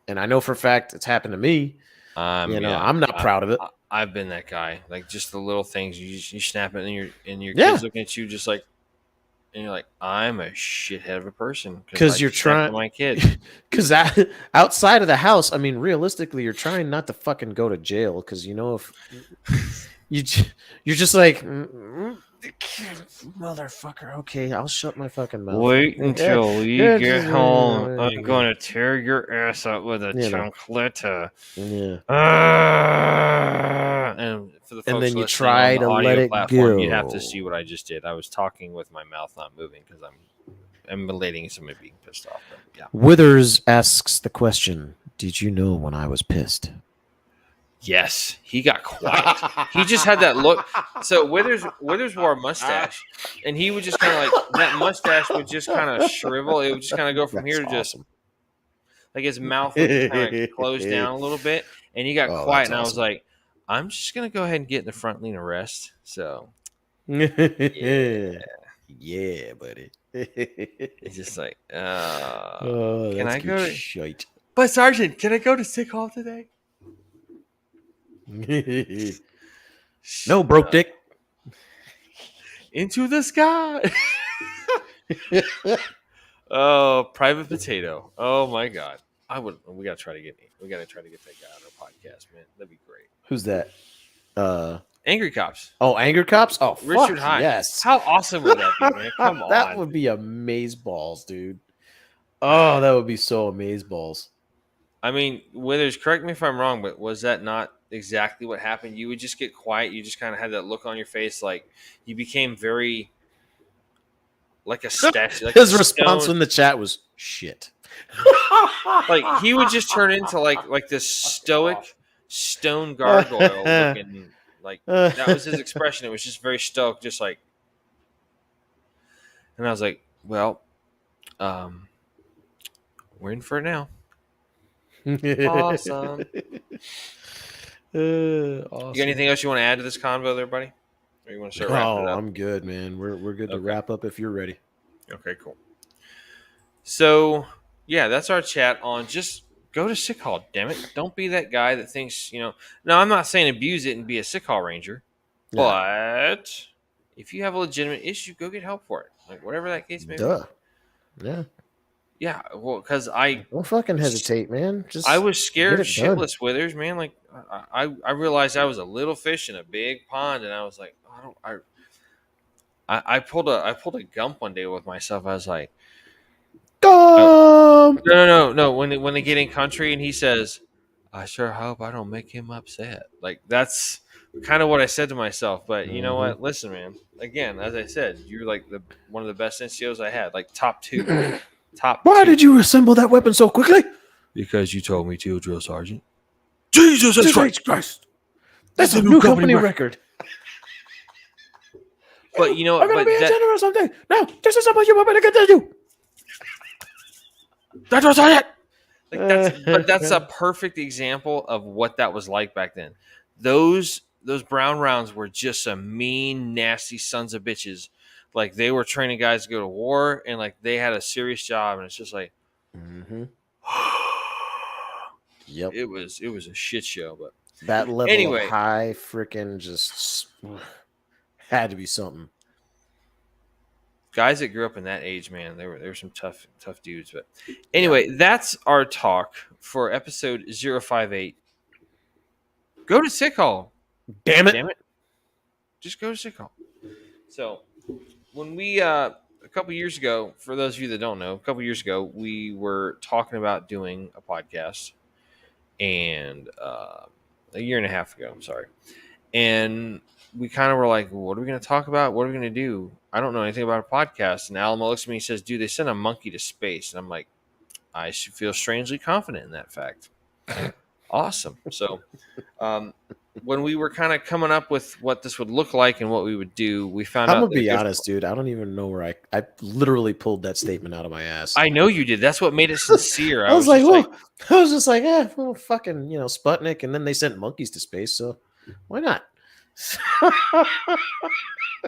And I know for a fact it's happened to me. Yeah, I'm not proud of it. I've been that guy. Like just the little things you snap it, and your Yeah, kids looking at you just like, and you're like, I'm a shithead of a person because I because you're snapped trying, at my kid. because outside of the house, I mean, realistically, you're trying not to fucking go to jail because if you you're just like motherfucker. Okay, I'll shut my fucking mouth. Wait Yeah, until we yeah, get just home. I'm gonna tear your ass up with a you know, chancleta. yeah. And for the And folks then you listening on try the to let audio it platform, you have to go. see what I just did. I was talking with my mouth not moving because I'm relating somebody being pissed off. But yeah. Withers asks the question: did you know when I was pissed? Yes, he got quiet. He just had that look. So Withers wore a mustache, and he would just kind of like that mustache would just kind of shrivel. It would just kind of go from That's here to just awesome. like his mouth would just kind of close down a little bit, and he got Oh, quiet. that's And I was awesome. like, I'm just gonna go ahead and get in the front lean and rest. So Yeah, buddy. he's just like, Oh, can that's I good go? shite. But Sergeant, can I go to sick hall today? No, broke dick. Into the sky. Oh, Private Potato. Oh my God. We gotta try to get that guy on our podcast, man. That'd be great. Who's that? Uh Angry Cops. oh, Anger Cops? Oh, Richard fuck High. yes. How awesome would that be, man? Come That on. would be amaze balls, dude. Oh, that would be so amaze balls. I mean, Withers, correct me if I'm wrong, but was that not exactly what happened? You would just get quiet. You just kind of had that look on your face, like you became very like a statue, like a His response stone. in the chat was shit. Like he would just turn into like this stoic stone gargoyle looking. Like that was his expression. It was just very stoic, just like. And I was like, well, um, we're in for it now. Awesome. You Awesome. got anything else you want to add to this convo, there, buddy? Or you want to start wrapping Oh, it up? I'm good, man. We're good to Okay. wrap up if you're ready. Okay, cool. So yeah, that's our chat on just go to sick hall. Damn it! Don't be that guy that thinks Now I'm not saying abuse it and be a sick hall ranger, Yeah. but if you have a legitimate issue, go get help for it. Like whatever that case may be. Duh. Yeah. Yeah, well, because I Don't fucking hesitate, man. Just I was scared get it done. shitless Withers, man. Like I realized I was a little fish in a big pond, and I was like, I pulled a gump one day with myself. I was like, Gum! no. When they get in country, and he says, I sure hope I don't make him upset. Like that's kind of what I said to myself. But you know what? Listen, man. Again, as I said, you're like one of the best NCOs I had, like top two. Why did you assemble that weapon so quickly? Because you told me to, drill sergeant. Jesus Christ! That's a new company record. But you know, I'm gonna but be a that, general someday. Now, this is about you. I'm gonna continue. that was it. But that's a perfect example of what that was like back then. Those brown rounds were just some mean, nasty sons of bitches. Like they were training guys to go to war, and like they had a serious job, and it's just like, Yep. it was a shit show. But That level anyway, of high freaking just had to be something. guys that grew up in that age, man, they were some tough dudes. But anyway, that's our talk for episode 058. Go to sick hall. Damn it. Just go to sick hall. So when we a couple years ago, for those of you that don't know, a couple years ago, we were talking about doing a podcast, and a year and a half ago, I'm sorry, and we kind of were like, what are we going to talk about? What are we going to do? I don't know anything about a podcast. And Alamo looks at me and says, dude, they sent a monkey to space. And I'm like, I should feel strangely confident in that fact. Awesome. So, when we were kind of coming up with what this would look like and what we would do, we found I'm out gonna that be honest, dude. I don't even know where I literally pulled that statement out of my ass. I know you did. That's what made it sincere. I was like, just like, well, I was just like, well, fucking, Sputnik, and then they sent monkeys to space, so why not?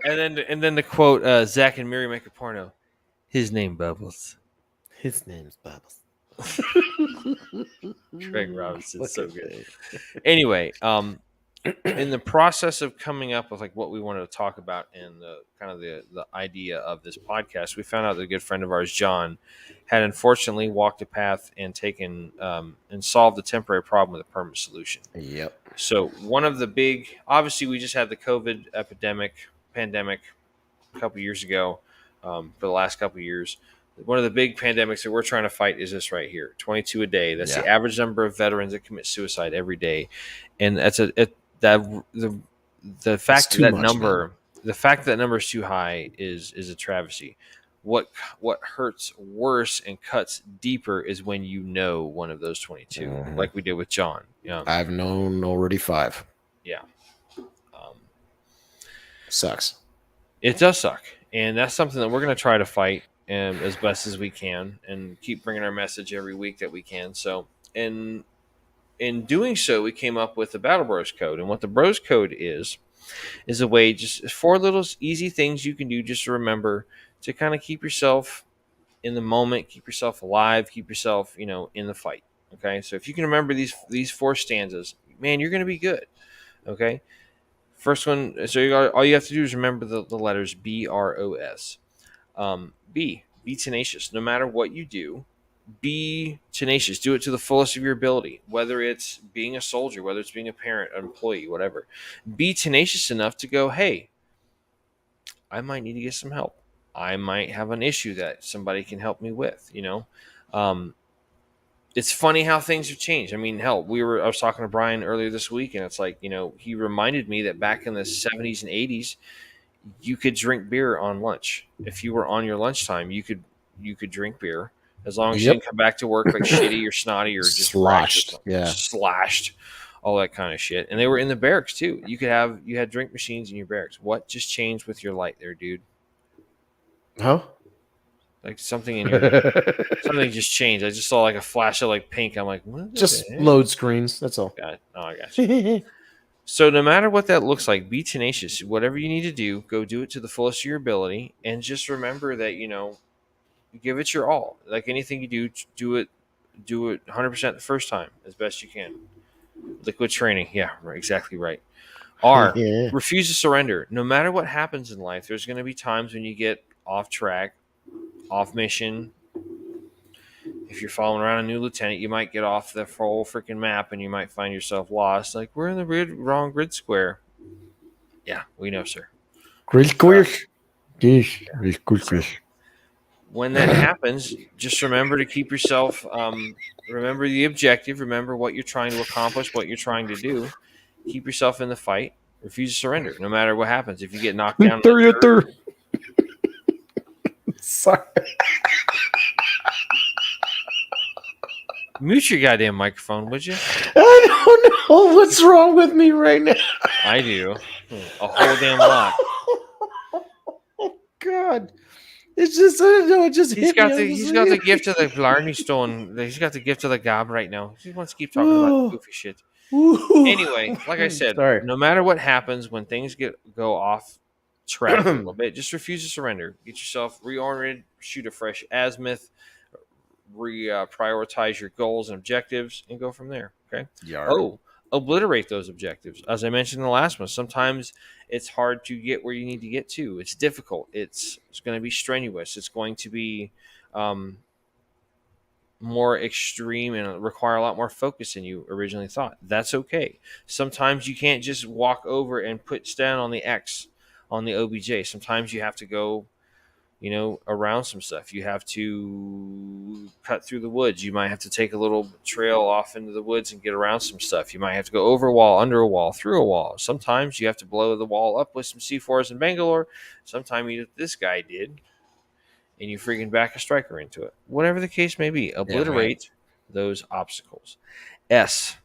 and then the quote, Zach and Miri make a porno. His name Bubbles. His name's Bubbles. Craig Robinson, so good. Anyway, in the process of coming up with like what we wanted to talk about and the kind of the idea of this podcast, we found out that a good friend of ours, John, had unfortunately walked a path and taken and solved a temporary problem with a permanent solution. Yep. So one of the big, obviously, we just had the COVID pandemic a couple years ago. For the last couple of years, one of the big pandemics that we're trying to fight is this right here: 22 a day. That's the average number of veterans that commit suicide every day, and that's the fact that number, man. The fact that number is too high is a travesty. What hurts worse and cuts deeper is when you know one of those 22, like we did with John. I've known already 5. Yeah, sucks. It does suck, and that's something that we're going to try to fight as best as we can, and keep bringing our message every week that we can. So, in doing so, we came up with the Battle Bros Code, and what the Bros Code is a way, just 4 little easy things you can do just to remember to kind of keep yourself in the moment, keep yourself alive, keep yourself, in the fight. Okay, so if you can remember these 4 stanzas, man, you're going to be good. Okay, first one. So all you have to do is remember the letters BROS. B, be tenacious. No matter what you do, be tenacious. Do it to the fullest of your ability, whether it's being a soldier, whether it's being a parent, an employee, whatever. Be tenacious enough to go, hey, I might need to get some help. I might have an issue that somebody can help me with, It's funny how things have changed. I mean, hell, I was talking to Brian earlier this week, and it's like, he reminded me that back in the 70s and 80s, you could drink beer on lunch. If you were on your lunchtime, you could drink beer as long as you didn't come back to work like shitty or snotty or just sloshed, slashed, all that kind of shit. And they were in the barracks too. You had drink machines in your barracks. What just changed with your light there, dude? Huh? Like something in your something just changed. I just saw like a flash of like pink. I'm like, what? Just load screens. That's all. Got it. Oh, I got you. So no matter what that looks like, be tenacious. Whatever you need to do, go do it to the fullest of your ability, and just remember that give it your all. Like anything you do it 100% the first time as best you can. Liquid training, yeah, right, exactly right. R, refuse to surrender. No matter what happens in life, there's going to be times when you get off track, off mission. If you're following around a new lieutenant, you might get off the whole freaking map and you might find yourself lost. Like, we're in the wrong grid square. Yeah, we know, sir. Grid square? When that happens, just remember to keep yourself, remember the objective, remember what you're trying to accomplish, what you're trying to do. Keep yourself in the fight. Refuse to surrender, no matter what happens. If you get knocked down, sorry. Mute your goddamn microphone, would you? I don't know what's wrong with me right now. I do. A whole damn lot. Oh, God. It's just, I don't know, it just he's got the gift of the Blarney Stone. He's got the gift of the gob right now. He wants to keep talking about goofy shit. Anyway, like I said, no matter what happens when things go off track a little bit, just refuse to surrender. Get yourself reoriented, shoot a fresh azimuth, prioritize your goals and objectives, and go from there. Okay. Obliterate those objectives. As I mentioned in the last one, sometimes it's hard to get where you need to get to. It's difficult. It's going to be strenuous. It's going to be more extreme and require a lot more focus than you originally thought. That's okay. Sometimes you can't just walk over and put down on the X on the OBJ. Sometimes you have to go, around some stuff. You have to cut through the woods. You might have to take a little trail off into the woods and get around some stuff. You might have to go over a wall, under a wall, through a wall. Sometimes you have to blow the wall up with some C4s in Bangalore. Sometimes this guy did, and you freaking back a striker into it. Whatever the case may be, obliterate those obstacles. S,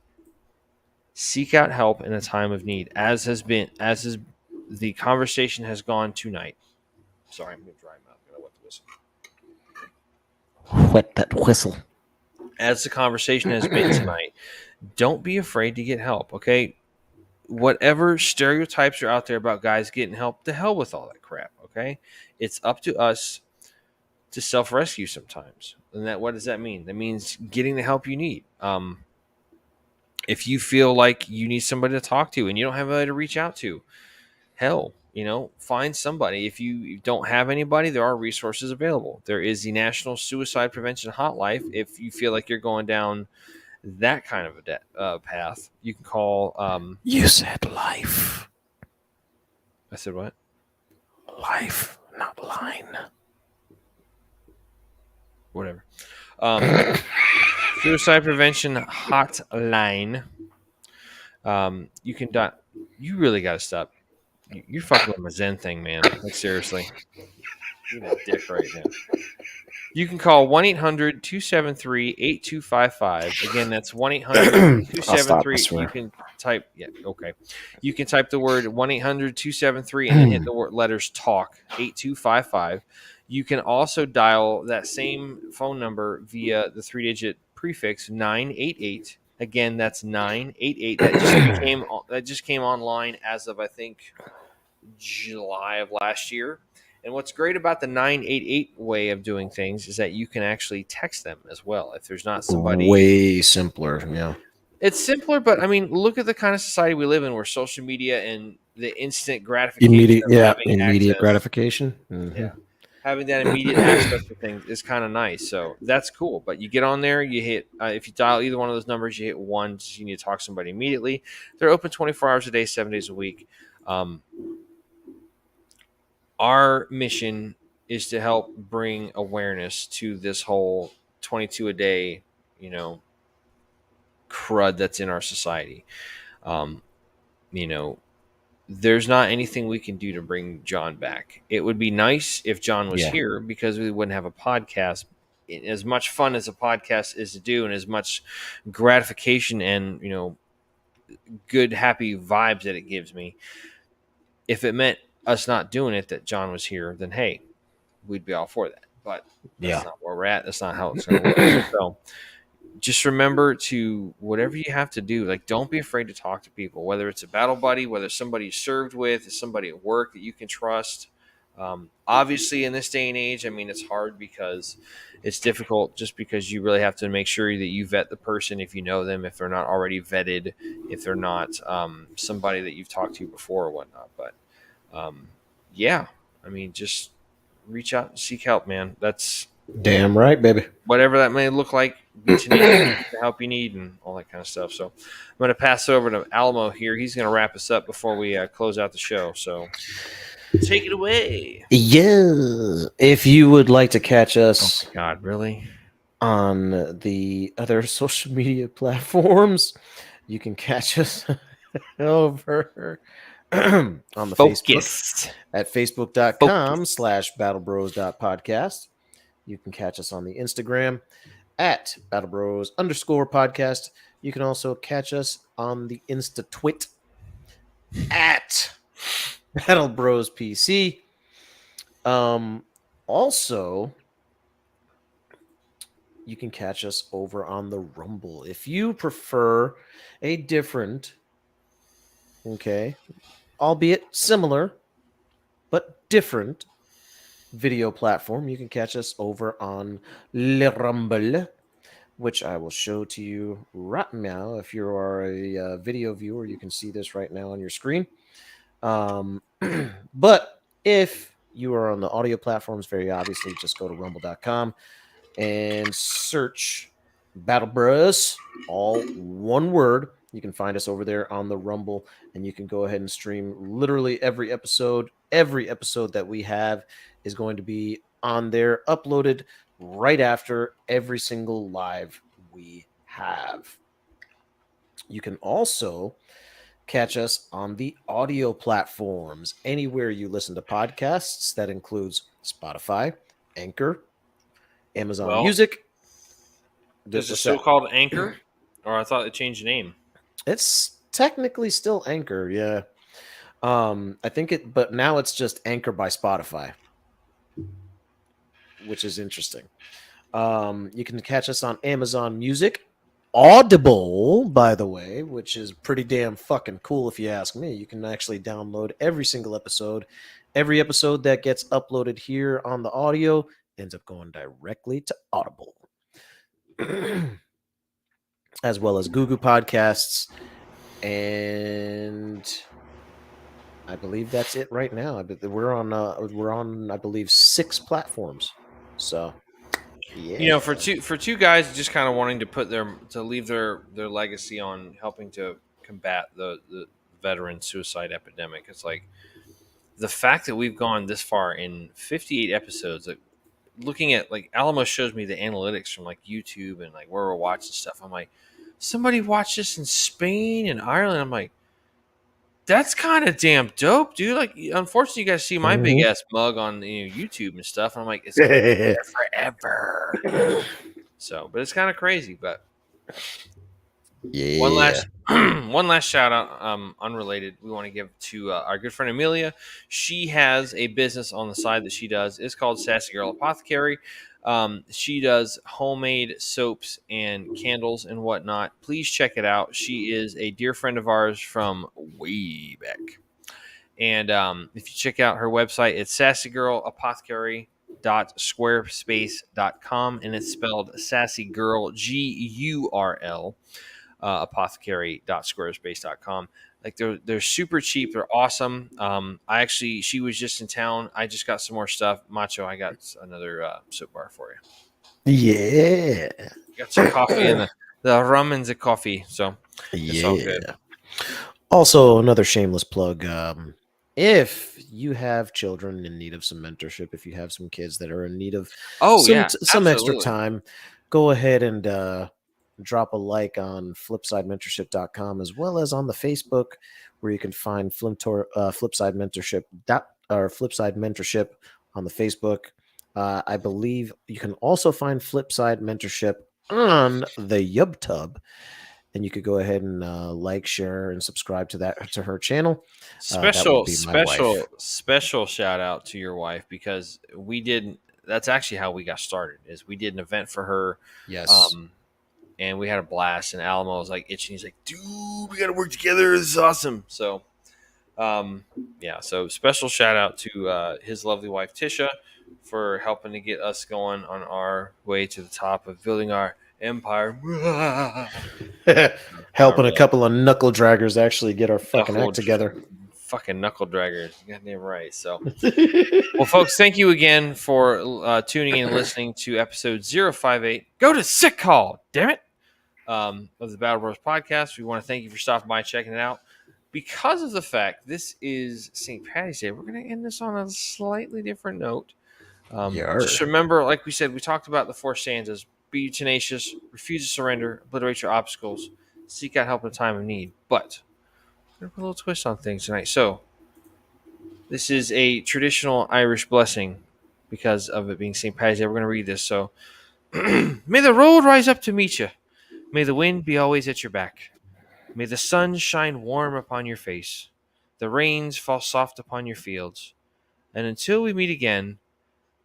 seek out help in a time of need, as the conversation has gone tonight. Sorry, I'm going to dry my mouth. I'm going to wet the whistle. Wet that whistle. As the conversation has been tonight, don't be afraid to get help, okay? Whatever stereotypes are out there about guys getting help, the hell with all that crap, okay? It's up to us to self-rescue sometimes. And what does that mean? That means getting the help you need. If you feel like you need somebody to talk to and you don't have anybody to reach out to, hell, find somebody. If you don't have anybody, there are resources available. There is the National Suicide Prevention Hotline. If you feel like you're going down that kind of a path, you can call. You said life. I said what? Life, not line. Whatever. Suicide Prevention Hotline. You can. You really got to stop. You're fucking with my Zen thing, man. Like, seriously. You're a dick right now. You can call 1-800-273-8255. Again, that's 1-800-273. You can type, okay. You can type the word 1-800-273 and then hit the letters talk, 8255. You can also dial that same phone number via the 3-digit prefix 988. Again, that's 988. That just came online as of, I think, July of last year. And what's great about the 988 way of doing things is that you can actually text them as well. If there's not somebody, way simpler. Yeah, it's simpler. But I mean, look at the kind of society we live in, where social media and the instant gratification, immediate gratification. Mm-hmm. Yeah, having that immediate access to things is kind of nice. So that's cool. But you get on there, you hit if you dial either one of those numbers, you hit 1. So you need to talk to somebody immediately. They're open 24 hours a day, 7 days a week. Our mission is to help bring awareness to this whole 22 a day, crud that's in our society. There's not anything we can do to bring John back. It would be nice if John was here, because we wouldn't have a podcast. As much fun as a podcast is to do, and as much gratification and, good, happy vibes that it gives me, if it meant us not doing it, that John was here, then hey, we'd be all for that. But that's not where we're at. That's not how it's going to work. So just remember to, whatever you have to do, like, don't be afraid to talk to people, whether it's a battle buddy, whether somebody you served with, is somebody at work that you can trust. Obviously, in this day and age, I mean, it's hard because it's difficult, just because you really have to make sure that you vet the person, if you know them, if they're not already vetted, if they're not somebody that you've talked to before or whatnot. But I mean, just reach out and seek help, man. That's damn right, baby. Whatever that may look like, the help you need and all that kind of stuff. So I'm going to pass it over to Alamo here. He's going to wrap us up before we close out the show. So take it away. Yeah. If you would like to catch us, oh my God, really, on the other social media platforms, you can catch us over on the Facebook at facebook.com/battlebros.podcast. You can catch us on the Instagram at battlebros_podcast. You can also catch us on the Insta-twit at battlebrospc. Also, you can catch us over on the Rumble. If you prefer a different, albeit similar, but different video platform, you can catch us over on Le Rumble, which I will show to you right now. If you are a video viewer, you can see this right now on your screen. But if you are on the audio platforms, very obviously, just go to rumble.com and search Battle Bros, all one word. You can find us over there on the Rumble, and you can go ahead and stream literally every episode. Every episode that we have is going to be on there, uploaded right after every single live we have. You can also catch us on the audio platforms anywhere you listen to podcasts. That includes Spotify, Anchor, Amazon Well, Music. is it What's still that? called Anchor? Or I thought it changed the name. It's technically still Anchor, yeah. I think it, but now it's just Anchor by Spotify, which is interesting. You can catch us on Amazon Music, Audible, by the way, which is pretty damn fucking cool if you ask me. You can actually download every single episode. Every episode that gets uploaded here on the audio ends up going directly to Audible, as well as Google Podcasts, and I believe that's it right now. We're on I believe 6 platforms. So yeah. You know, for two guys just kind of wanting to leave their legacy on helping to combat the veteran suicide epidemic. It's like the fact that we've gone this far in 58 episodes. Like, looking at, like, Alamo shows me the analytics from like YouTube and like where we're watching stuff. I'm like, somebody watched this in Spain and Ireland. I'm like, that's kind of damn dope, dude. Like, unfortunately, you guys see my big ass mug on YouTube and stuff. And I'm like, it's gonna be there forever. So, but it's kind of crazy. But one Yeah. last one last shout out, unrelated. We want to give to our good friend Amelia. She has a business on the side that she does. It's called Sassy Girl Apothecary. She does homemade soaps and candles and whatnot. Please check it out. She is a dear friend of ours from way back. And if you check out her website, it's sassygirlapothecary.squarespace.com, and it's spelled sassy girl, GURL, apothecary.squarespace.com. Like, they're super cheap. They're awesome. She was just in town. I just got some more stuff. Macho, I got another soap bar for you. Yeah. Got some coffee and the rum and the coffee. So it's all good. Also, another shameless plug. If you have children in need of some mentorship, if you have some kids that are in need of some extra time, go ahead and drop a like on flipsidementorship.com, as well as on the Facebook, where you can find Flipside Mentorship or Flipside Mentorship on the Facebook. I believe you can also find Flipside Mentorship on the YubTub, and you could go ahead and like, share, and subscribe to her channel. Special shout out to your wife, because that's actually how we got started. Is we did an event for her. Yes. And we had a blast, and Alamo was like itching. He's like, dude, we got to work together. This is awesome. So, yeah. So special shout out to his lovely wife, Tisha, for helping to get us going on our way to the top of building our empire. Helping a couple of knuckle draggers actually get our fucking act together. Fucking knuckle draggers. Goddamn right. So, well, folks, thank you again for tuning in and listening to episode 058. Go to sick call, damn it. Of the Battle Bros podcast. We want to thank you for stopping by, checking it out. Because of the fact this is St. Patty's Day, we're going to end this on a slightly different note. Just remember, like we said, we talked about the 4 stanzas. Be tenacious, refuse to surrender, obliterate your obstacles, seek out help in a time of need. But we're going to put a little twist on things tonight. So, this is a traditional Irish blessing because of it being St. Patty's Day. We're going to read this. So, may the road rise up to meet you. May the wind be always at your back. May the sun shine warm upon your face. The rains fall soft upon your fields. And until we meet again,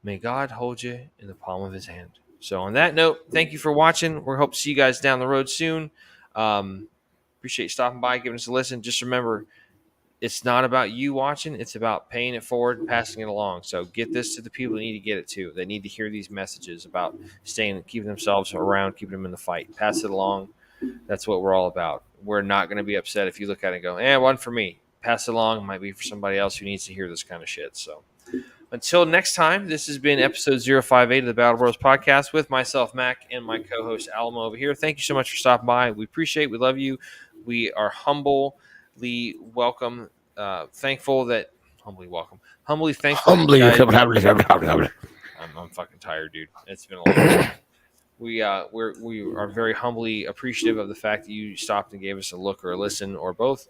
may God hold you in the palm of his hand. So on that note, thank you for watching. We hope to see you guys down the road soon. Appreciate you stopping by, giving us a listen. Just remember, it's not about you watching. It's about paying it forward and passing it along. So get this to the people that need to get it to. They need to hear these messages about keeping themselves around, keeping them in the fight. Pass it along. That's what we're all about. We're not going to be upset if you look at it and go, one for me. Pass it along. It might be for somebody else who needs to hear this kind of shit. So until next time, this has been episode 058 of the Battle Bros podcast with myself, Mac, and my co-host Alamo over here. Thank you so much for stopping by. We appreciate it. We love you. We are humbly welcome, humbly thankful. Humbly, that you guys, I'm I'm fucking tired, dude. It's been a long time. We are very humbly appreciative of the fact that you stopped and gave us a look or a listen or both.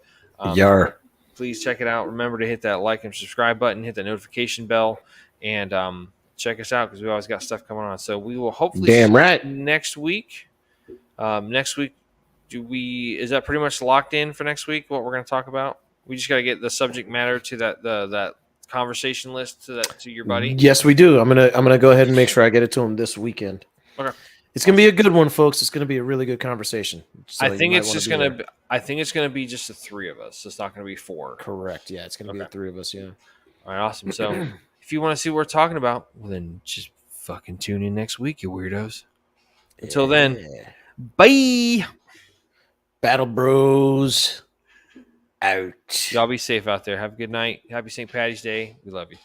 Yar. Please check it out. Remember to hit that like and subscribe button, hit the notification bell, and check us out because we always got stuff coming on. So we will hopefully Damn see right. you next week. Next week, is that pretty much locked in for next week? What we're going to talk about? We just got to get the subject matter to that conversation list to your buddy. Yes, we do. I'm gonna go ahead and make sure I get it to him this weekend. Okay. It's gonna be a good one, folks. It's gonna be a really good conversation. So I think you might it's wanna just be gonna. there. I think it's gonna be just the three of us. It's not gonna be four. Correct. Yeah, it's gonna be the three of us. Yeah. All right, awesome. So if you want to see what we're talking about, well, then just fucking tune in next week, you weirdos. Until then, Yeah. bye. Battle Bros. Out. Y'all be safe out there. Have a good night. Happy St. Patty's Day. We love you.